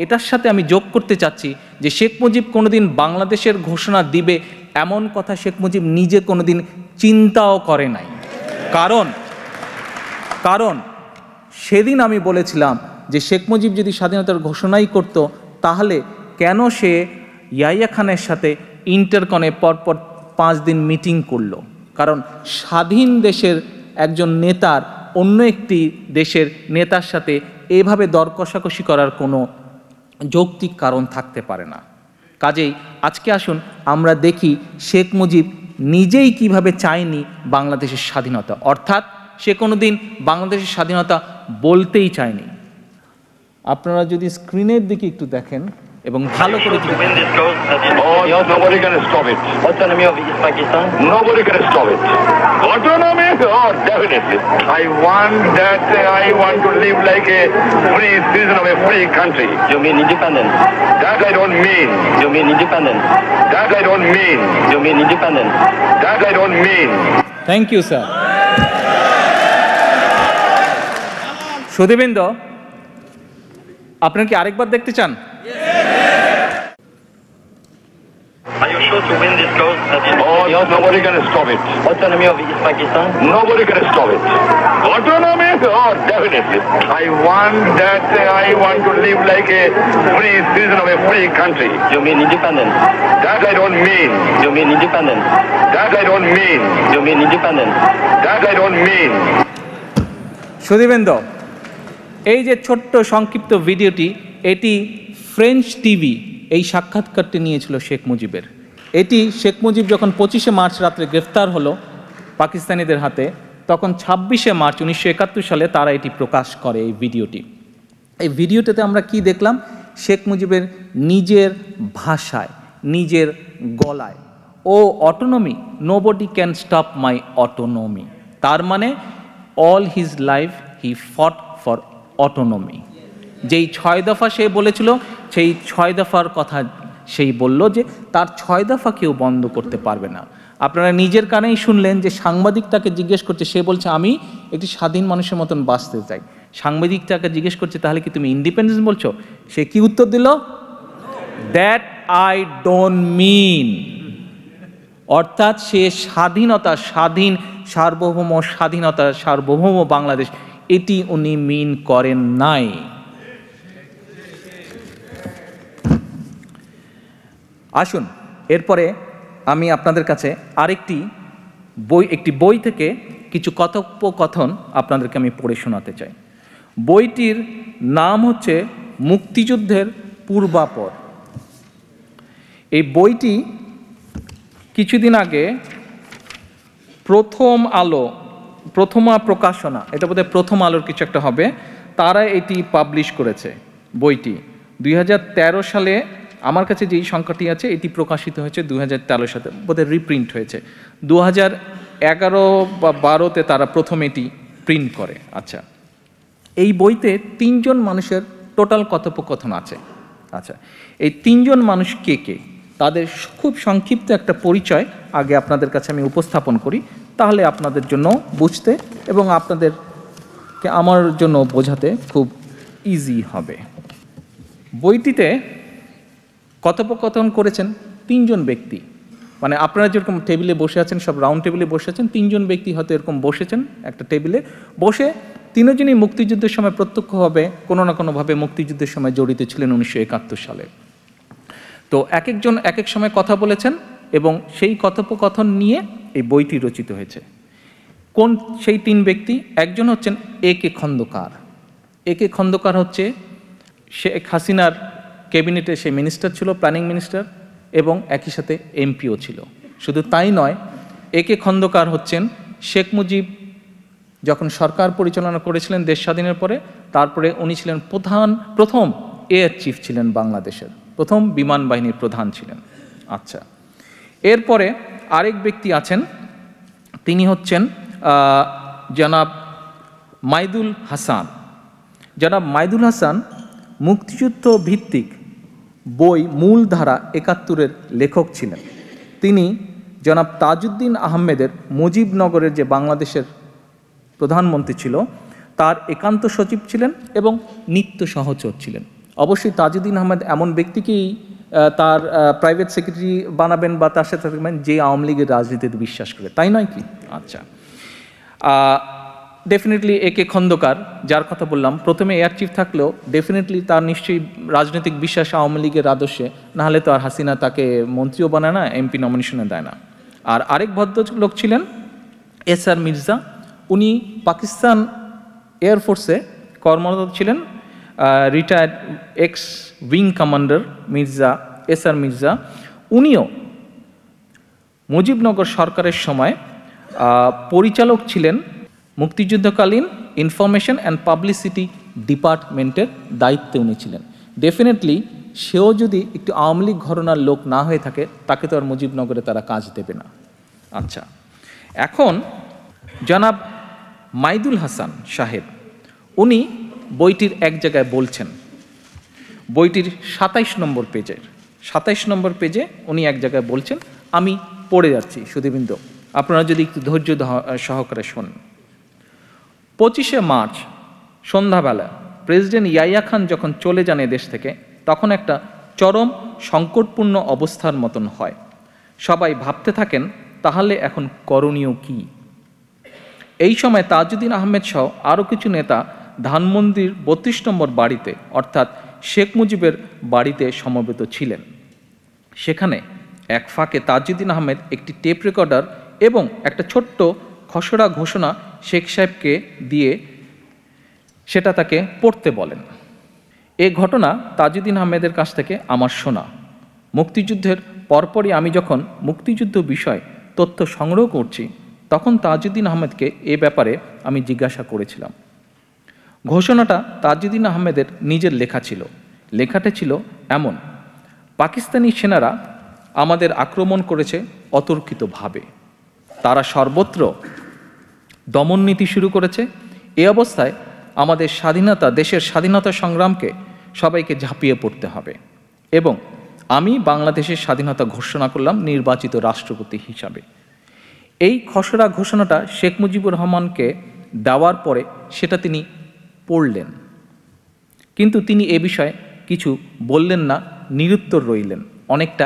এটার সাথে আমি যোগ করতে চাচ্ছি যে শেখ মুজিব কোনোদিন বাংলাদেশের ঘোষণা দিবে এমন কথা শেখ মুজিব নিজে কোনোদিন চিন্তাও করে নাই। কারণ সেদিন আমি বলেছিলাম যে শেখ মুজিব যদি স্বাধীনতার ঘোষণাই করত, তাহলে কেন সে ইয়াহিয়া খানের সাথে ইন্টারকনে পরপর 5 দিন মিটিং করলো, কারণ স্বাধীন দেশের একজন নেতার অন্য একটি দেশের নেতার সাথে এভাবে দর কষাকষি করার কোনো যৌক্তিক কারণ থাকতে পারে না। কাজেই আজকে আসুন আমরা দেখি শেখ মুজিব নিজেই কিভাবে চায়নি বাংলাদেশের স্বাধীনতা, অর্থাৎ সে কোনোদিন বাংলাদেশের স্বাধীনতা বলতেই চায়নি। আপনারা যদি স্ক্রিনের দিকে একটু দেখেন এবং ভালো করে nobody can stop it. Autonomy of East Pakistan. Nobody can stop it. Autonomy? Oh, definitely. I want to live like a free citizen of a free country. You mean independence? That I don't mean. You mean independence? That I don't mean. You mean independence? That I don't mean. Thank you sir. সুধীবৃন্দ, আপনারা কি আরেকবার দেখতে চান? Are you sure to win this cause? Oh, nobody can stop it. Autonomy of East Pakistan. Nobody can stop it. Autonomy? Oh, definitely. I want to live like a free citizen of a free country. You mean independence? That I don't mean. You mean independence? That I don't mean. You mean independence? That I don't mean. সুধীবৃন্দ, এই যে ছোট্ট সংক্ষিপ্ত ভিডিওটি, এটি French TV এই সাক্ষাৎকারটি নিয়েছিল শেখ মুজিবের। এটি শেখ মুজিব যখন 25শে মার্চ রাত্রে গ্রেফতার হলো পাকিস্তানিদের হাতে, তখন 26শে মার্চ 1971 সালে তারা এটি প্রকাশ করে এই ভিডিওটি। এই ভিডিওটাতে আমরা কি দেখলাম? শেখ মুজিবের নিজের ভাষায়, নিজের গলায়, oh autonomy, nobody can stop my autonomy. তার মানে all his life he fought for autonomy. যেই 6 দফা সে বলেছিল, সেই 6 দফার কথা সেই বলল যে তার 6 দফা কেউ বন্ধ করতে পারবে না। আপনারা নিজের কানেই শুনলেন যে সাংবাদিক তাকে জিজ্ঞেস করছে, সে বলছে আমি একটি স্বাধীন মানুষের মতন বাঁচতে চাই। সাংবাদিক তাকে জিজ্ঞেস করছে তাহলে কি তুমি ইন্ডিপেন্ডেন্স বলছো? সে কি উত্তর দিল? That I don't mean. অর্থাৎ সে স্বাধীনতা, স্বাধীন সার্বভৌম স্বাধীনতা, সার্বভৌম বাংলাদেশ, এটি উনি মিন করেন নাই। আসুন এরপরে আমি আপনাদের কাছে আরেকটি একটি বই থেকে কিছু কথোপকথন আপনাদেরকে আমি পড়ে শোনাতে চাই। বইটির নাম হচ্ছে মুক্তিযুদ্ধের পূর্বাপর। এই বইটি কিছুদিন আগে প্রথমা প্রকাশনা, এটা বোধহয় প্রথম আলোর কিছু একটা হবে, তারা এটি পাবলিশ করেছে। বইটি 2013 সালে, আমার কাছে যেই সংখ্যাটি আছে এটি প্রকাশিত হয়েছে 2013 সালে, বোধহয় রিপ্রিন্ট হয়েছে 2011 বা 12তে তারা প্রথম এটি প্রিন্ট করে। আচ্ছা, এই বইতে 3 জন মানুষের টোটাল কথোপকথন আছে। আচ্ছা, এই 3 জন মানুষ কে কে, তাদের খুব সংক্ষিপ্ত একটা পরিচয় আগে আপনাদের কাছে আমি উপস্থাপন করি, তাহলে আপনাদের জন্য বুঝতে এবং আপনাদেরকে আমার জন্য বোঝাতে খুব ইজি হবে। বইটিতে কথোপকথন করেছেন 3 জন ব্যক্তি, মানে আপনারা যেরকম টেবিলে বসে আছেন, সব রাউন্ড টেবিলে বসে আছেন, 3 জন ব্যক্তি হয়তো এরকম বসেছেন একটা টেবিলে বসে। 3 জনই মুক্তিযুদ্ধের সময় প্রত্যক্ষভাবে কোনো না কোনোভাবে মুক্তিযুদ্ধের সময় জড়িত ছিলেন 1971 সালে। তো এক একজন এক এক সময় কথা বলেছেন এবং সেই কথোপকথন নিয়ে এই বইটি রচিত হয়েছে। কোন সেই 3 ব্যক্তি? একজন হচ্ছেন A.K. খন্দকার। A.K. খন্দকার হচ্ছে শেখ হাসিনার ক্যাবিনেটে সে মিনিস্টার ছিল, প্ল্যানিং মিনিস্টার, এবং একই সাথে এমপিও ছিল। শুধু তাই নয়, A.K. খন্দকার হচ্ছেন শেখ মুজিব যখন সরকার পরিচালনা করেছিলেন দেশ স্বাধীনের পরে, তারপরে উনি ছিলেন প্রথম এয়ার চিফ ছিলেন, বাংলাদেশের প্রথম বিমান বাহিনীর প্রধান ছিলেন। আচ্ছা, এরপরে আরেক ব্যক্তি আছেন, তিনি হচ্ছেন জনাব মাইদুল হাসান। জনাব মাইদুল হাসান মুক্তিযুদ্ধ ভিত্তিক বই মূলধারা 71-এর লেখক ছিলেন। তিনি জনাব তাজউদ্দিন আহমেদের মুজিবনগরের যে বাংলাদেশের প্রধানমন্ত্রী ছিল তার একান্ত সচিব ছিলেন এবং নিত্য সহচর ছিলেন। অবশ্যই তাজউদ্দিন আহমেদ এমন ব্যক্তিকেই তার প্রাইভেট সেক্রেটারি বানাবেন বা তার সাথে থাকবেন যে আওয়ামী লীগের রাজনীতিতে বিশ্বাস করে, তাই নয় কি? আচ্ছা, ডেফিনেটলি এ কে খন্দকার, যার কথা বললাম, প্রথমে এয়ার চিফ থাকলেও ডেফিনেটলি তার নিশ্চয়ই রাজনৈতিক বিশ্বাস আওয়ামী লীগের আদর্শে, নাহলে তো আর হাসিনা তাকে মন্ত্রীও বানায় না, এমপি নমিনেশনে দেয় না। আর আরেক ভদ্রলোক ছিলেন এসআর মির্জা, উনি পাকিস্তান এয়ারফোর্সে কর্মরত ছিলেন, retired x wing commander Mirza SR Mirza. উনিও মুজিবনগর সরকারের সময় পরিচালক ছিলেন মুক্তিযুদ্ধকালীন ইনফরমেশন অ্যান্ড পাবলিসিটি ডিপার্টমেন্টের দায়িত্বে উনি ছিলেন। ডেফিনেটলি সেও যদি একটু আওয়ামী লীগ ঘরানার লোক না হয়ে থাকে, তাকে তো আর মুজিবনগরে তারা কাজ দেবে না। আচ্ছা, এখন জনাব মাইদুল হাসান সাহেব, উনি বইটির এক জায়গায় বলছেন, বইটির 27 নম্বর পেজে উনি এক জায়গায় বলছেন, আমি পড়ে যাচ্ছি সুধীবৃন্দ, আপনারা যদি একটু ধৈর্য সহকারে শোনেন। 25শে মার্চ সন্ধ্যাবেলা প্রেসিডেন্ট ইয়াইয়া খান যখন চলে যান এদেশ থেকে, তখন একটা চরম সংকটপূর্ণ অবস্থার মতন হয়। সবাই ভাবতে থাকেন, তাহলে এখন করণীয় কি? এই সময় তাজউদ্দিন আহমেদ সহ আরও কিছু নেতা ধানমন্ডির 32 নম্বর বাড়িতে, অর্থাৎ শেখ মুজিবের বাড়িতে সমবেত ছিলেন। সেখানে এক ফাঁকে তাজউদ্দিন আহমেদ একটি টেপ রেকর্ডার এবং একটা ছোট্ট খসড়া ঘোষণা শেখ সাহেবকে দিয়ে সেটা তাকে পড়তে বলেন। এ ঘটনা তাজউদ্দিন আহমেদের কাছ থেকে আমার শোনা। মুক্তিযুদ্ধের পরপরই আমি যখন মুক্তিযুদ্ধ বিষয় তথ্য সংগ্রহ করছি, তখন তাজউদ্দিন আহমেদকে এ ব্যাপারে আমি জিজ্ঞাসা করেছিলাম। ঘোষণাটা তাজউদ্দিন আহমেদের নিজের লেখা ছিল। লেখাটা ছিল এমন: পাকিস্তানি সেনারা আমাদের আক্রমণ করেছে অতর্কিতভাবে, তারা সর্বত্র দমননীতি শুরু করেছে। এ অবস্থায় আমাদের দেশের স্বাধীনতা সংগ্রামকে সবাইকে ঝাঁপিয়ে পড়তে হবে, এবং আমি বাংলাদেশের স্বাধীনতা ঘোষণা করলাম নির্বাচিত রাষ্ট্রপতি হিসাবে। এই খসড়া ঘোষণাটা শেখ মুজিবুর রহমানকে দেওয়ার পরে সেটা তিনি পড়লেন, কিন্তু তিনি এ বিষয়ে কিছু বললেন না, নিরুত্তর রইলেন, অনেকটা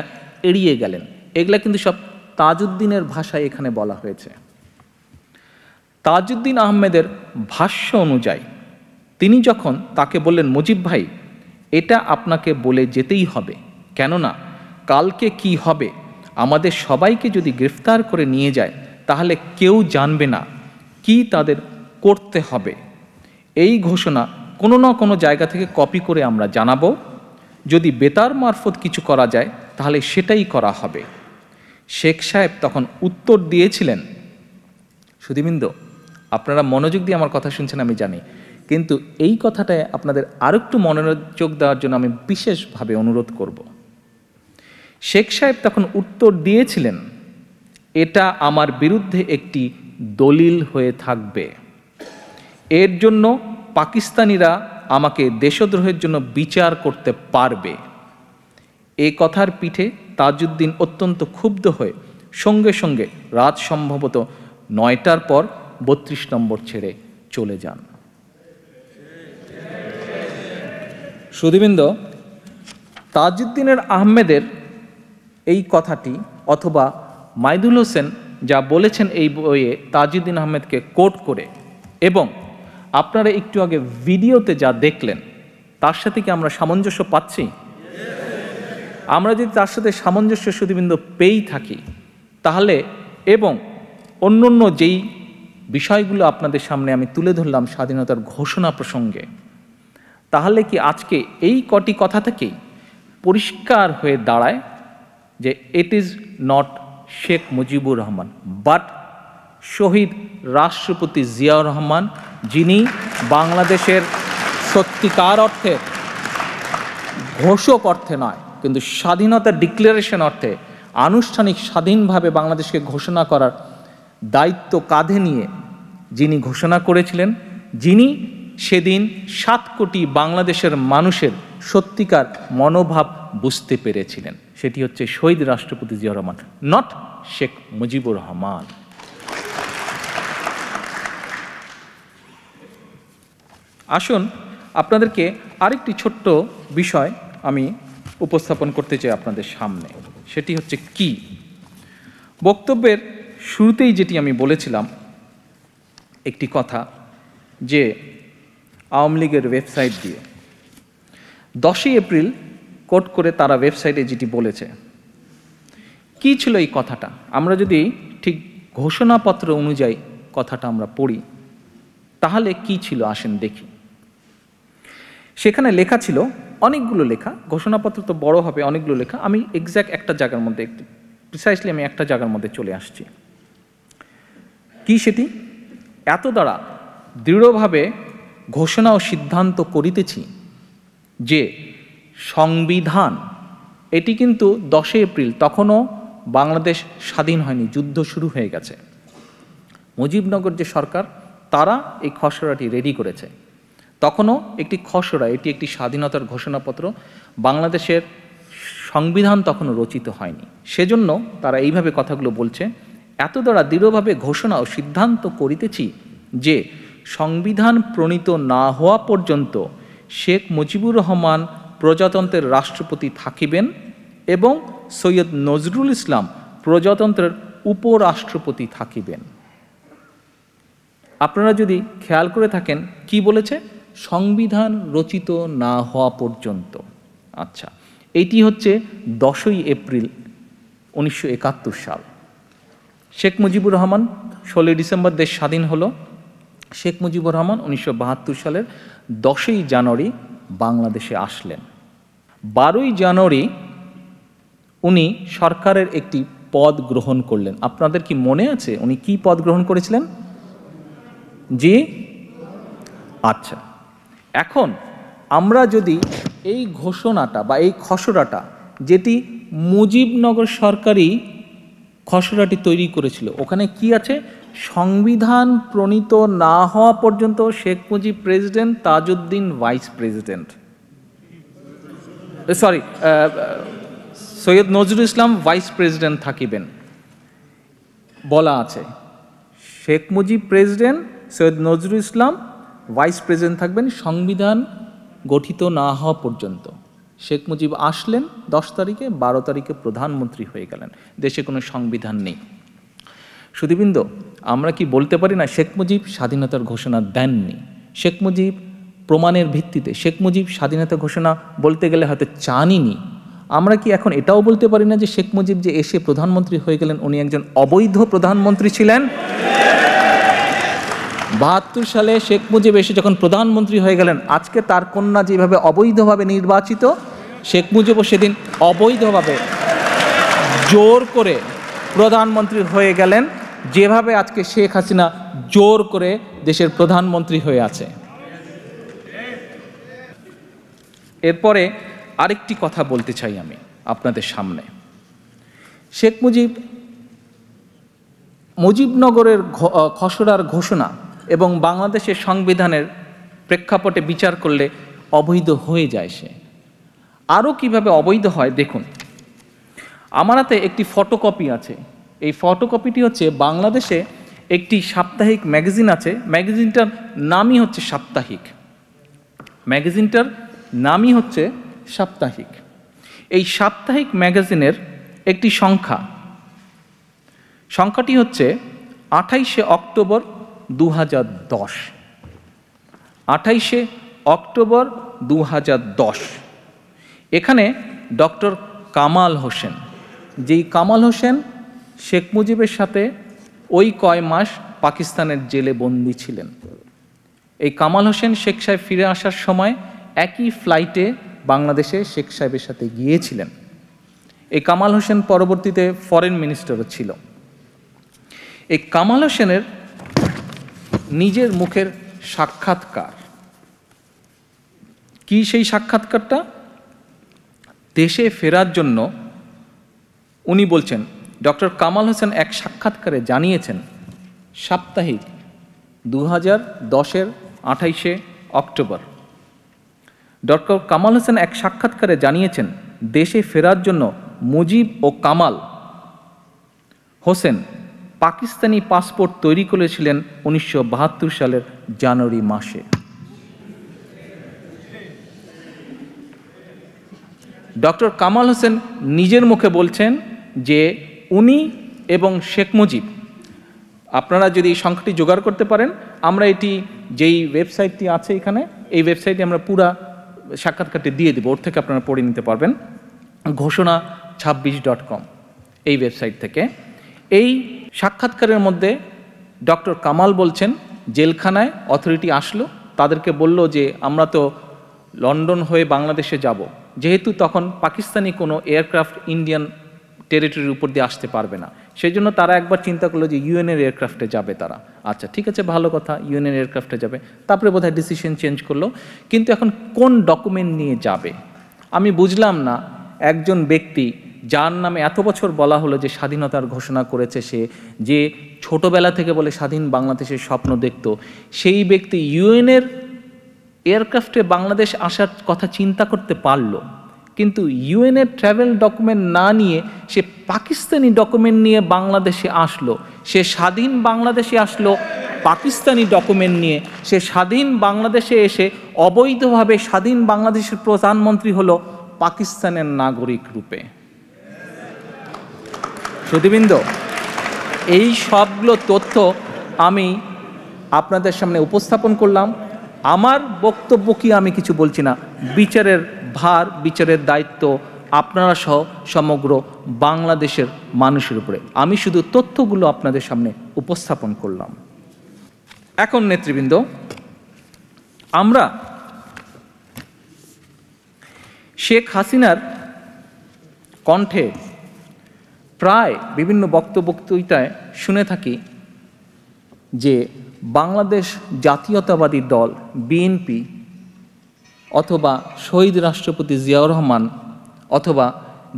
এড়িয়ে গেলেন। এগুলা কিন্তু সব তাজউদ্দিনের ভাষায় এখানে বলা হয়েছে। তাজউদ্দিন আহমেদের ভাষ্য অনুযায়ী তিনি যখন তাকে বললেন, মুজিব ভাই, এটা আপনাকে বলে যেতেই হবে, কেননা কালকে কি হবে, আমাদের সবাইকে যদি গ্রেফতার করে নিয়ে যায় তাহলে কেউ জানবে না কি তাদের করতে হবে। এই ঘোষণা কোনো না কোনো জায়গা থেকে কপি করে আমরা জানাবো, যদি বেতার মারফত কিছু করা যায় তাহলে সেটাই করা হবে। শেখ সাহেব তখন উত্তর দিয়েছিলেন, সুধীবৃন্দ, আপনারা মনোযোগ দিয়ে আমার কথা শুনছেন আমি জানি, কিন্তু এই কথাটায় আপনাদের আরেকটু মনোযোগ দেওয়ার জন্য আমি বিশেষভাবে অনুরোধ করব। শেখ সাহেব তখন উত্তর দিয়েছিলেন, এটা আমার বিরুদ্ধে একটি দলিল হয়ে থাকবে, এর জন্য পাকিস্তানিরা আমাকে দেশদ্রোহের জন্য বিচার করতে পারবে। এই কথার পিঠে তাজউদ্দিন অত্যন্ত ক্ষুব্ধ হয়ে সঙ্গে সঙ্গে রাত সম্ভবত 9টার পর 32 নম্বর ছেড়ে চলে যান। সুধীবৃন্দ, তাজউদ্দিনের আহমেদের এই কথাটি অথবা মাইদুল হোসেন যা বলেছেন এই বইয়ে তাজউদ্দিন আহমেদকে কোট করে, এবং আপনারা একটু আগে ভিডিওতে যা দেখলেন, তার সাথে কি আমরা সামঞ্জস্য পাচ্ছি? আমরা যদি তার সাথে সামঞ্জস্য সুধীবৃন্দ পেয়েই থাকি, তাহলে এবং অন্য যেই বিষয়গুলো আপনাদের সামনে আমি তুলে ধরলাম স্বাধীনতার ঘোষণা প্রসঙ্গে, তাহলে কি আজকে এই কটি কথা থেকেই পরিষ্কার হয়ে দাঁড়ায় যে it is not Sheikh Mujibur Rahman but শহীদ রাষ্ট্রপতি জিয়াউর রহমান, যিনি বাংলাদেশের সত্যিকার অর্থে, ঘোষক অর্থে নয় কিন্তু স্বাধীনতা ডিক্লারেশন অর্থে আনুষ্ঠানিক স্বাধীনভাবে বাংলাদেশকে ঘোষণা করার দায়িত্ব কাঁধে নিয়ে যিনি ঘোষণা করেছিলেন, যিনি সেদিন 7 কোটি বাংলাদেশের মানুষের সত্যিকার মনোভাব বুঝতে পেরেছিলেন, সেটি হচ্ছে শহীদ রাষ্ট্রপতি জিয়াউর রহমান, নট শেখ মুজিবুর রহমান। আসুন আপনাদেরকে আরেকটি ছোট্ট বিষয় আমি উপস্থাপন করতে চাই আপনাদের সামনে। সেটি হচ্ছে কি, বক্তব্যের শুরুতেই যেটি আমি বলেছিলাম একটি কথা, যে আওয়ামী লীগের ওয়েবসাইট দিয়ে 10ই এপ্রিল কোট করে তারা ওয়েবসাইটে যেটি বলেছে, কি ছিল এই কথাটা? আমরা যদি ঠিক ঘোষণাপত্র অনুযায়ী কথাটা আমরা পড়ি তাহলে কি ছিল আসেন দেখি। সেখানে লেখা ছিল অনেকগুলো লেখা, ঘোষণাপত্র তো বড় হবে, অনেকগুলো লেখা। আমি এক্স্যাক্ট একটা জায়গার মধ্যে প্রিসাইসলি আমি একটা জায়গার মধ্যে চলে আসছি। কি সেটি? এত দ্বারা দৃঢ়ভাবে ঘোষণা ও সিদ্ধান্ত করিতেছি যে সংবিধান, এটি কিন্তু 10 এপ্রিল, তখনও বাংলাদেশ স্বাধীন হয়নি, যুদ্ধ শুরু হয়ে গেছে। মুজিবনগর যে সরকার তারা এই খসড়াটি রেডি করেছে, তখনও একটি খসড়া, এটি একটি স্বাধীনতার ঘোষণাপত্র, বাংলাদেশের সংবিধান তখনও রচিত হয়নি। সেজন্য তারা এইভাবে কথাগুলো বলছে, এত দ্বারা দৃঢ়ভাবে ঘোষণা ও সিদ্ধান্ত করিতেছি যে সংবিধান প্রণীত না হওয়া পর্যন্ত শেখ মুজিবুর রহমান প্রজাতন্ত্রের রাষ্ট্রপতি থাকিবেন এবং সৈয়দ নজরুল ইসলাম প্রজাতন্ত্রের উপরাষ্ট্রপতি থাকিবেন। আপনারা যদি খেয়াল করে থাকেন কি বলেছে? সংবিধান রচিত না হওয়া পর্যন্ত। আচ্ছা, এটি হচ্ছে 10ই এপ্রিল 1971 সাল। শেখ মুজিবুর রহমান 16 ডিসেম্বর দেশ স্বাধীন হলো। শেখ মুজিবুর রহমান 1972 সালের 10ই জানুয়ারি বাংলাদেশে আসলেন। 12ই জানুয়ারি উনি সরকারের একটি পদ গ্রহণ করলেন। আপনাদের কি মনে আছে উনি কি পদ গ্রহণ করেছিলেন? জি, আচ্ছা, এখন আমরা যদি এই ঘোষণাটা বা এই খসড়াটা, যেটি মুজিবনগর সরকারই খসড়াটি তৈরি করেছিল, ওখানে কি আছে? সংবিধান প্রণীত না হওয়া পর্যন্ত Sheikh Mujib president, Tajuddin vice president, sorry Syed Nazrul Islam vice president থাকিবেন বলা আছে। Sheikh Mujib president, Syed Nazrul Islam vice president থাকবেন সংবিধান গঠিত না হওয়া পর্যন্ত। শেখ মুজিব আসলেন 10 তারিখে, 12 তারিখে প্রধানমন্ত্রী হয়ে গেলেন। দেশে কোনো সংবিধান নেই। সুধীবৃন্দ, আমরা কি বলতে পারি না শেখ মুজিব স্বাধীনতার ঘোষণা দেননি? শেখ মুজিব প্রমাণের ভিত্তিতে, শেখ মুজিব স্বাধীনতা ঘোষণা বলতে গেলে হয়তো চানইনি। আমরা কি এখন এটাও বলতে পারি না যে শেখ মুজিব যে এসে প্রধানমন্ত্রী হয়ে গেলেন উনি একজন অবৈধ প্রধানমন্ত্রী ছিলেন? 72 সালে শেখ মুজিব এসে যখন প্রধানমন্ত্রী হয়ে গেলেন, আজকে তার কন্যা যেভাবে অবৈধভাবে নির্বাচিত, শেখ মুজিবও সেদিন অবৈধভাবে জোর করে প্রধানমন্ত্রী হয়ে গেলেন, যেভাবে আজকে শেখ হাসিনা জোর করে দেশের প্রধানমন্ত্রী হয়ে আছে। এরপরে আরেকটি কথা বলতে চাই আমি আপনাদের সামনে। শেখ মুজিবনগরের খসড়ার ঘোষণা এবং বাংলাদেশের সংবিধানের প্রেক্ষাপটে বিচার করলে অবৈধ হয়ে যায় সে। আরও কিভাবে অবৈধ হয় দেখুন। আমার হাতে একটি ফটোকপি আছে। এই ফটোকপিটি হচ্ছে বাংলাদেশে একটি সাপ্তাহিক ম্যাগাজিন আছে, ম্যাগাজিনটার নামই হচ্ছে সাপ্তাহিক। ম্যাগাজিনটার নামই হচ্ছে সাপ্তাহিক। এই সাপ্তাহিক ম্যাগাজিনের একটি সংখ্যাটি হচ্ছে 28শে অক্টোবর 2010। 28শে অক্টোবর 2010। এখানে ডক্টর কামাল হোসেন, যেই কামাল হোসেন শেখ মুজিবের সাথে ওই কয় মাস পাকিস্তানের জেলে বন্দী ছিলেন। এই কামাল হোসেন শেখ সাহেব ফিরে আসার সময় একই ফ্লাইটে বাংলাদেশে শেখ সাহেবের সাথে গিয়েছিলেন। এই কামাল হোসেন পরবর্তীতে ফরেন মিনিস্টারও ছিল। এই কামাল হোসেনের নিজের মুখের সাক্ষাৎকার। কি সেই সাক্ষাৎকারটা? দেশে ফেরার জন্য উনি বলছেন, ডক্টর কামাল হোসেন এক সাক্ষাৎকারে জানিয়েছেন, সাপ্তাহিক 2010-এর 28শে অক্টোবর, ডক্টর কামাল হোসেন এক সাক্ষাৎকারে জানিয়েছেন, দেশে ফেরার জন্য মুজিব ও কামাল হোসেন পাকিস্তানি পাসপোর্ট তৈরি করেছিলেন 1972 সালের জানুয়ারি মাসে। ডক্টর কামাল হোসেন নিজের মুখে বলছেন যে উনি এবং শেখ মুজিব আপনারা যদি এই সংখ্যাটি জোগাড় করতে পারেন, আমরা এটি যেই ওয়েবসাইটটি আছে এখানে, এই ওয়েবসাইটে আমরা পুরা সাক্ষাৎকারটি দিয়ে দেবো, ওর থেকে আপনারা পড়ে নিতে পারবেন, ঘোষণা26.com এই ওয়েবসাইট থেকে। এই সাক্ষাৎকারের মধ্যে ডক্টর কামাল বলছেন, জেলখানায় অথরিটি আসলো, তাদেরকে বলল যে আমরা তো লন্ডন হয়ে বাংলাদেশে যাব, যেহেতু তখন পাকিস্তানি কোনো এয়ারক্রাফট ইন্ডিয়ান টেরিটরির উপর দিয়ে আসতে পারবে না, সেই জন্য তারা একবার চিন্তা করলো যে ইউএনের এয়ারক্রাফটে যাবে তারা। আচ্ছা ঠিক আছে, ভালো কথা, ইউএনের এয়ারক্রাফটে যাবে। তারপরে বোধহয় ডিসিশন চেঞ্জ করলো, কিন্তু এখন কোন ডকুমেন্ট নিয়ে যাবে আমি বুঝলাম না। একজন ব্যক্তি যার নামে এত বছর বলা হলো যে স্বাধীনতার ঘোষণা করেছে, সে যে ছোটবেলা থেকে বলে স্বাধীন বাংলাদেশের স্বপ্ন দেখত, সেই ব্যক্তি ইউএনের এয়ারক্রাফটে বাংলাদেশ আসার কথা চিন্তা করতে পারলো, কিন্তু ইউএনের ট্রাভেল ডকুমেন্ট না নিয়ে সে পাকিস্তানি ডকুমেন্ট নিয়ে বাংলাদেশে আসলো। সে স্বাধীন বাংলাদেশে আসলো পাকিস্তানি ডকুমেন্ট নিয়ে। সে স্বাধীন বাংলাদেশে এসে অবৈধভাবে স্বাধীন বাংলাদেশের প্রধানমন্ত্রী হলো পাকিস্তানের নাগরিক রূপে। শ্রুতিবৃন্দ, এই সবগুলো তথ্য আমি আপনাদের সামনে উপস্থাপন করলাম। আমার বক্তব্য কি আমি কিছু বলছি না, বিচারের ভার, বিচারের দায়িত্ব আপনারা সহ সমগ্র বাংলাদেশের মানুষের উপরে। আমি শুধু তথ্যগুলো আপনাদের সামনে উপস্থাপন করলাম। এখন নেতৃবৃন্দ, আমরা শেখ হাসিনার কণ্ঠে প্রায় বিভিন্ন বক্তব্যটায় শুনে থাকি যে বাংলাদেশ জাতীয়তাবাদী দল বিএনপি অথবা শহীদ রাষ্ট্রপতি জিয়াউর রহমান অথবা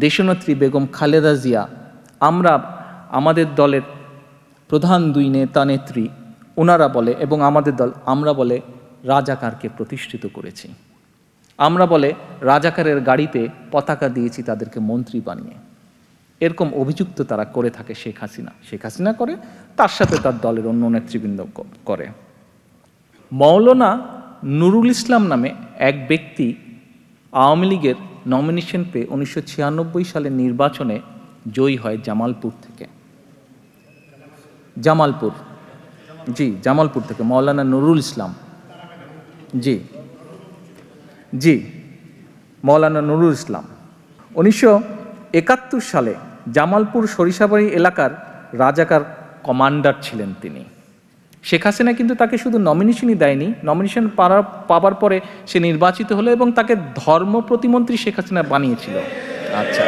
দেশনেত্রী বেগম খালেদা জিয়া, আমরা আমাদের দলের প্রধান দুই নেতা নেত্রী ওনারা বলে, এবং আমাদের দল আমরা বলে রাজাকারকে প্রতিষ্ঠিত করেছি, আমরা বলে রাজাকারের গাড়িতে পতাকা দিয়েছি তাদেরকে মন্ত্রী বানিয়ে। এরকম অভিযুক্ত তারা করে থাকে শেখ হাসিনা করে, তার সাথে তার দলের অন্য নেতৃবৃন্দ করে। মৌলানা নুরুল ইসলাম নামে এক ব্যক্তি আওয়ামী লীগের নমিনেশন পেয়ে 1996 সালের নির্বাচনে জয়ী হয় জামালপুর থেকে। জামালপুর থেকে মৌলানা নুরুল ইসলাম, মৌলানা নুরুল ইসলাম 1971 সালে জামালপুর সরিষাবাড়ি এলাকার রাজাকার কমান্ডার ছিলেন তিনি। শেখ হাসিনা কিন্তু তাকে শুধু নমিনেশনই দেয়নি, নমিনেশন পাওয়ার পরে সে নির্বাচিত হলো এবং তাকে ধর্ম প্রতিমন্ত্রী শেখ হাসিনা বানিয়েছিল। আচ্ছা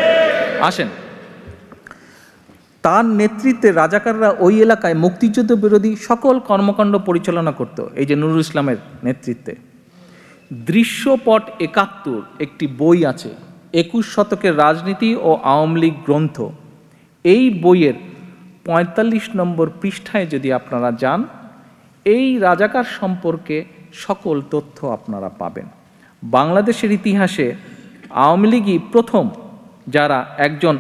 আসেন, তার নেতৃত্বে রাজাকাররা ওই এলাকায় মুক্তিযুদ্ধ বিরোধী সকল কর্মকাণ্ড পরিচালনা করত। এই যে নুরুল ইসলামের নেতৃত্বে দৃশ্যপট 71 একটি বই আছে, 21 শতকের রাজনীতি ও আওয়ামী লীগ গ্রন্থ। এই বইয়ের 45 নম্বর পৃষ্ঠায় যদি আপনারা যান, এই রাজাকার সম্পর্কে সকল তথ্য আপনারা পাবেন। বাংলাদেশের ইতিহাসে আওয়ামী লীগই প্রথম যারা একজন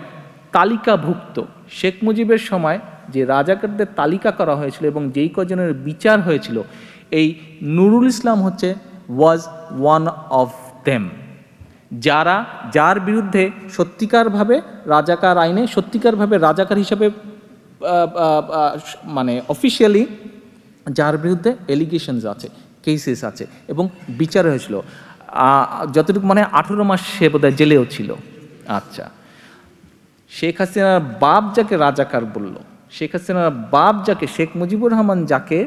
তালিকাভুক্ত, শেখ মুজিবের সময় যে রাজাকারদের তালিকা করা হয়েছিল এবং যেই কজনের বিচার হয়েছিল, এই নুরুল ইসলাম হচ্ছে ওয়াজ ওয়ান অফ দেম, যার বিরুদ্ধে সত্যিকারভাবে রাজাকার আইনে সত্যিকারভাবে রাজাকার হিসাবে মানে অফিসিয়ালি যার বিরুদ্ধে এলিগেশনস আছে, কেসেস আছে এবং বিচার হয়েছিল। যতটুকু মানে 18 মাস সে বোধহয় জেলেও ছিল। আচ্ছা, শেখ হাসিনার বাপ যাকে রাজাকার বলল, শেখ হাসিনার বাপ যাকে শেখ মুজিবুর রহমান যাকে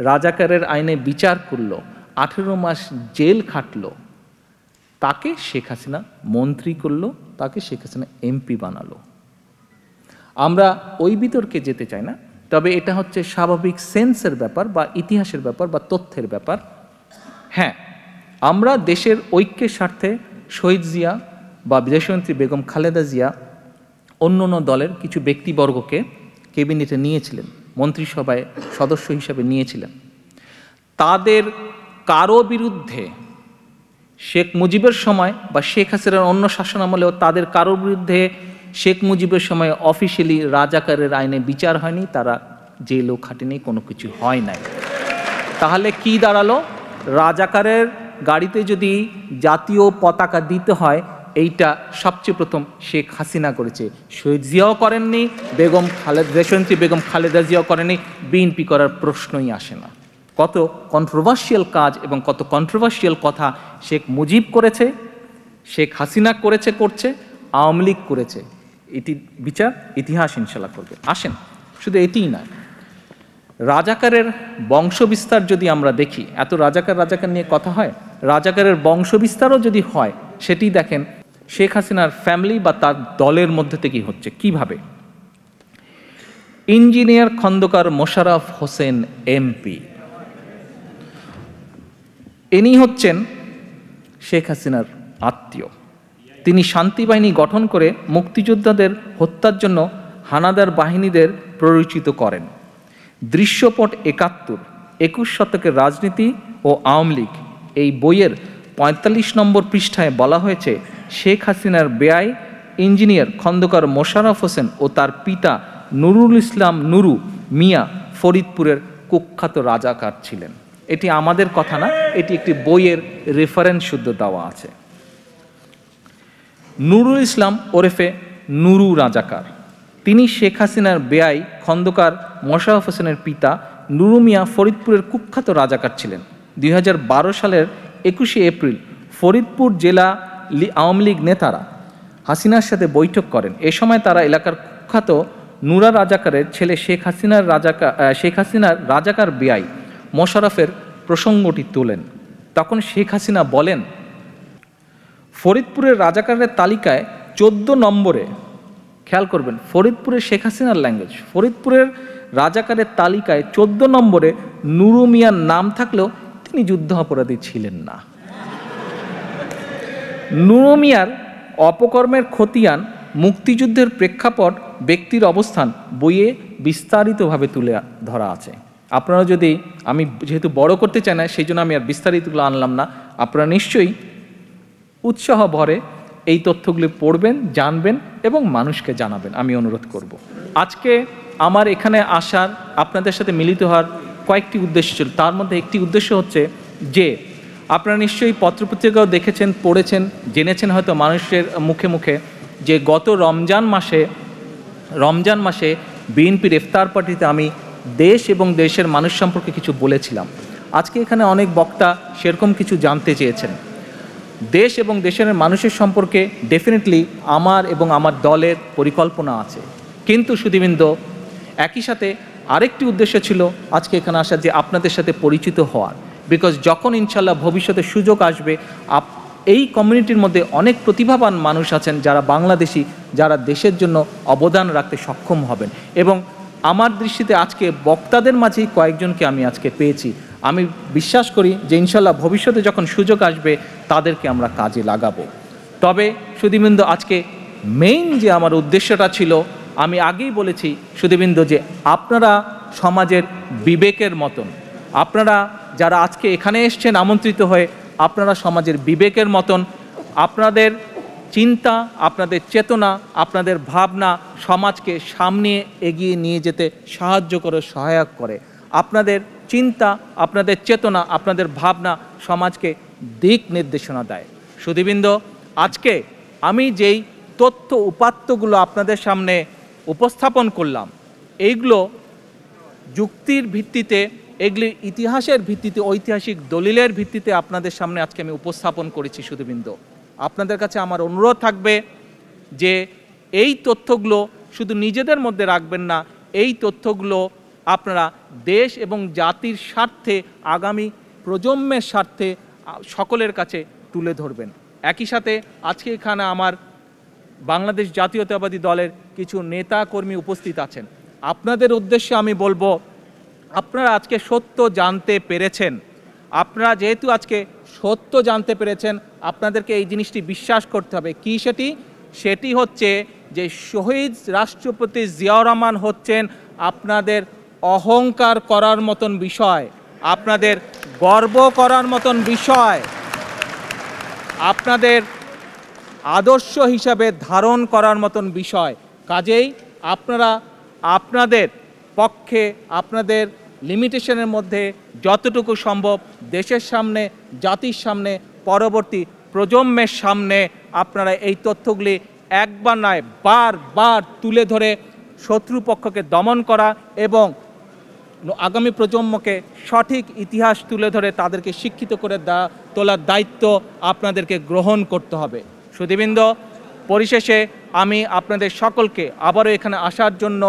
রাজাকারের আইনে বিচার করলো, 18 মাস জেল খাটলো, তাকে শেখ হাসিনা মন্ত্রী করলো, তাকে শেখ হাসিনা এমপি বানালো। আমরা ওই বিতর্কে যেতে চাই না, তবে এটা হচ্ছে স্বাভাবিক সেন্সের ব্যাপার বা ইতিহাসের ব্যাপার বা তথ্যের ব্যাপার। হ্যাঁ, আমরা দেশের ঐক্যের স্বার্থে শহীদ জিয়া বা দেশনেত্রী বেগম খালেদা জিয়া অন্য দলের কিছু ব্যক্তিবর্গকে ক্যাবিনেটে নিয়েছিলেন, মন্ত্রিসভায় সদস্য হিসাবে নিয়েছিলেন। তাদের কারো বিরুদ্ধে শেখ মুজিবের সময় বা শেখ হাসিনার অন্য শাসনামলেও তাদের কারোর বিরুদ্ধে শেখ মুজিবের সময় অফিসিয়ালি রাজাকারের আইনে বিচার হয়নি, তারা জেলও খাটেনি, কোনো কিছু হয় নাই। তাহলে কি দাঁড়ালো? রাজাকারের গাড়িতে যদি জাতীয় পতাকা দিতে হয়, এইটা সবচেয়ে প্রথম শেখ হাসিনা করেছে। শহীদ জিয়াও করেননি, দেশনেত্রী বেগম খালেদা জিয়াও করেননি, বিএনপি করার প্রশ্নই আসে না। কত কন্ট্রোভার্সিয়াল কাজ এবং কত কন্ট্রোভার্সিয়াল কথা শেখ মুজিব করেছে, শেখ হাসিনা করছে, আওয়ামী লীগ করেছে। এটি বিচার ইতিহাস ইনশাল্লাহ করবে। আসেন, শুধু এটিই নয়, রাজাকারের বংশবিস্তার যদি আমরা দেখি, এত রাজাকার নিয়ে কথা হয়, রাজাকারের বংশবিস্তারও যদি হয়, সেটি দেখেন শেখ হাসিনার ফ্যামিলি বা তার দলের মধ্যে থেকেই হচ্ছে। কিভাবে? ইঞ্জিনিয়ার খন্দকার মোশাররফ হোসেন এমপি, ইনি হচ্ছেন শেখ হাসিনার আত্মীয়। তিনি শান্তি বাহিনী গঠন করে মুক্তিযোদ্ধাদের হত্যার জন্য হানাদার বাহিনীদের প্ররোচিত করেন। দৃশ্যপট ৭১, ২১ শতকের রাজনীতি ও আওয়ামী লীগ, এই বইয়ের ৪৫ নম্বর পৃষ্ঠায় বলা হয়েছে, শেখ হাসিনার বেয়াই ইঞ্জিনিয়ার খন্দকার মোশাররফ হোসেন ও তার পিতা নুরুল ইসলাম নুরু মিয়া ফরিদপুরের কুখ্যাত রাজাকার ছিলেন। এটি আমাদের কথা না, এটি একটি বইয়ের রেফারেন্স শুদ্ধ দেওয়া আছে। নুরুল ইসলাম ওরফে নুরু রাজাকার, তিনি শেখ হাসিনার বেয়াই খন্দকার মোশাররফ হোসেনের পিতা নুরু মিয়া ফরিদপুরের কুখ্যাত রাজাকার ছিলেন। ২০১২ সালের ২১শে এপ্রিল ফরিদপুর জেলা আওয়ামী লীগ নেতারা হাসিনার সাথে বৈঠক করেন। এ সময় তারা এলাকার কুখ্যাত নুরা রাজাকারের ছেলে শেখ হাসিনার রাজাকার বেয়াই মোশাররফের প্রসঙ্গটি তোলেন। তখন শেখ হাসিনা বলেন, ফরিদপুরের রাজাকারের তালিকায় ১৪ নম্বরে, খেয়াল করবেন ফরিদপুরের শেখ হাসিনার ল্যাঙ্গুয়েজ, ফরিদপুরের রাজাকারের তালিকায় ১৪ নম্বরে নুরু মিয়ার নাম থাকলেও তিনি যুদ্ধ অপরাধী ছিলেন না। নুরু মিয়ার অপকর্মের খতিয়ান, মুক্তিযুদ্ধের প্রেক্ষাপট, ব্যক্তির অবস্থান বইয়ে বিস্তারিতভাবে তুলে ধরা আছে। আপনারা যদি, আমি যেহেতু বড় করতে চাই না, সেই জন্য আমি আর বিস্তারিতগুলো আনলাম না, আপনারা নিশ্চয়ই উৎসাহ ভরে এই তথ্যগুলি পড়বেন, জানবেন এবং মানুষকে জানাবেন, আমি অনুরোধ করব। আজকে আমার এখানে আসার, আপনাদের সাথে মিলিত হওয়ার কয়েকটি উদ্দেশ্য ছিল। তার মধ্যে একটি উদ্দেশ্য হচ্ছে যে, আপনারা নিশ্চয়ই পত্রপত্রিকাও দেখেছেন, পড়েছেন, জেনেছেন হয়তো মানুষের মুখে মুখে, যে গত রমজান মাসে বিএনপির ইফতার পার্টিতে আমি দেশ এবং দেশের মানুষ সম্পর্কে কিছু বলেছিলাম। আজকে এখানে অনেক বক্তা সেরকম কিছু জানতে চেয়েছেন। দেশ এবং দেশের মানুষের সম্পর্কে ডেফিনেটলি আমার এবং আমার দলের পরিকল্পনা আছে, কিন্তু সুধীবৃন্দ, একই সাথে আরেকটি উদ্দেশ্য ছিল আজকে এখানে আসার, যে আপনাদের সাথে পরিচিত হওয়ার। বিকজ যখন ইনশাল্লাহ ভবিষ্যতে সুযোগ আসবে, এই কমিউনিটির মধ্যে অনেক প্রতিভাবান মানুষ আছেন যারা বাংলাদেশি, যারা দেশের জন্য অবদান রাখতে সক্ষম হবেন। এবং আমার দৃষ্টিতে আজকে বক্তাদের মাঝেই কয়েকজনকে আমি আজকে পেয়েছি। আমি বিশ্বাস করি যে ইনশাল্লাহ ভবিষ্যতে যখন সুযোগ আসবে তাদেরকে আমরা কাজে লাগাবো। তবে সুধীবৃন্দ, আজকে মেইন যে আমার উদ্দেশ্যটা ছিল, আমি আগেই বলেছি সুধীবৃন্দ, যে আপনারা সমাজের বিবেকের মতন, আপনারা যারা আজকে এখানে এসছেন আমন্ত্রিত হয়ে, আপনারা সমাজের বিবেকের মতন, আপনাদের চিন্তা, আপনাদের চেতনা, আপনাদের ভাবনা সমাজকে সামনে এগিয়ে নিয়ে যেতে সাহায্য করে, সহায়ক করে। আপনাদের চিন্তা, আপনাদের চেতনা, আপনাদের ভাবনা সমাজকে দিক নির্দেশনা দেয়। সুধীবৃন্দ, আজকে আমি যেই তথ্য উপাত্তগুলো আপনাদের সামনে উপস্থাপন করলাম, এইগুলো যুক্তির ভিত্তিতে, এগুলি ইতিহাসের ভিত্তিতে, ঐতিহাসিক দলিলের ভিত্তিতে আপনাদের সামনে আজকে আমি উপস্থাপন করেছি। সুধীবৃন্দ, আপনাদের কাছে আমার অনুরোধ থাকবে যে এই তথ্যগুলো শুধু নিজেদের মধ্যে রাখবেন না, এই তথ্যগুলো আপনারা দেশ এবং জাতির স্বার্থে, আগামী প্রজন্মের স্বার্থে সকলের কাছে তুলে ধরবেন। একই সাথে আজকে এখানে আমার বাংলাদেশ জাতীয়তাবাদী দলের কিছু নেতা কর্মী উপস্থিত আছেন। আপনাদের উদ্দেশ্যে আমি বলবো, আপনারা আজকে সত্য জানতে পেরেছেন। আপনারা যেহেতু আজকে সত্য জানতে পেরেছেন, আপনাদেরকে এই জিনিসটি বিশ্বাস করতে হবে। কি সেটি হচ্ছে যে শহীদ রাষ্ট্রপতি জিয়াউর রহমান হচ্ছেন আপনাদের অহংকার করার মতন বিষয়, আপনাদের গর্ব করার মতন বিষয়, আপনাদের আদর্শ হিসাবে ধারণ করার মতন বিষয়। কাজেই আপনারা আপনাদের পক্ষে, আপনাদের লিমিটেশনের মধ্যে যতটুকু সম্ভব দেশের সামনে, জাতির সামনে পরবর্তী প্রজন্মের সামনে আপনারা এই তথ্যগুলি একবার নয় বারবার তুলে ধরে শত্রুপক্ষকে দমন করা এবং আগামী প্রজন্মকে সঠিক ইতিহাস তুলে ধরে তাদেরকে শিক্ষিত করে তোলার দায়িত্ব আপনাদেরকে গ্রহণ করতে হবে। সুধীবৃন্দ, পরিশেষে আমি আপনাদের সকলকে আবারও এখানে আসার জন্য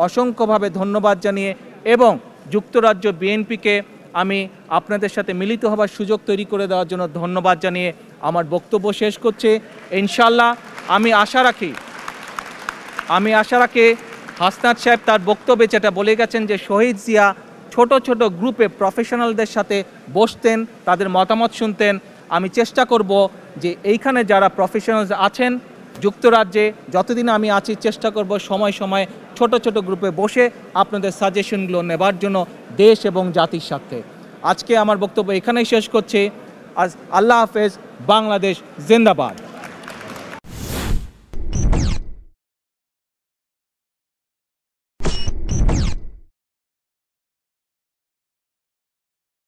অসংখ্যভাবে ধন্যবাদ জানিয়ে এবং যুক্তরাজ্য বিএনপিকে আমি আপনাদের সাথে মিলিত হবার সুযোগ তৈরি করে দেওয়ার জন্য ধন্যবাদ জানিয়ে আমার বক্তব্য শেষ করছি। ইনশাল্লাহ আমি আশা রাখি হাসনাত সাহেব তার বক্তব্যে যেটা বলে গেছেন যে শহীদ জিয়া ছোট ছোট গ্রুপে প্রফেশনালদের সাথে বসতেন, তাদের মতামত শুনতেন। আমি চেষ্টা করব যে এইখানে যারা প্রফেশনালস আছেন যুক্তরাজ্যে, যতদিন আমি আছি চেষ্টা করব সময় সময় ছোট ছোট গ্রুপে বসে আপনাদের সাজেশনগুলো নেবার জন্য দেশ এবং জাতির স্বার্থে। আজকে আমার বক্তব্য এখানেই শেষ করছি। আল্লাহ হাফেজ। বাংলাদেশ জিন্দাবাদ।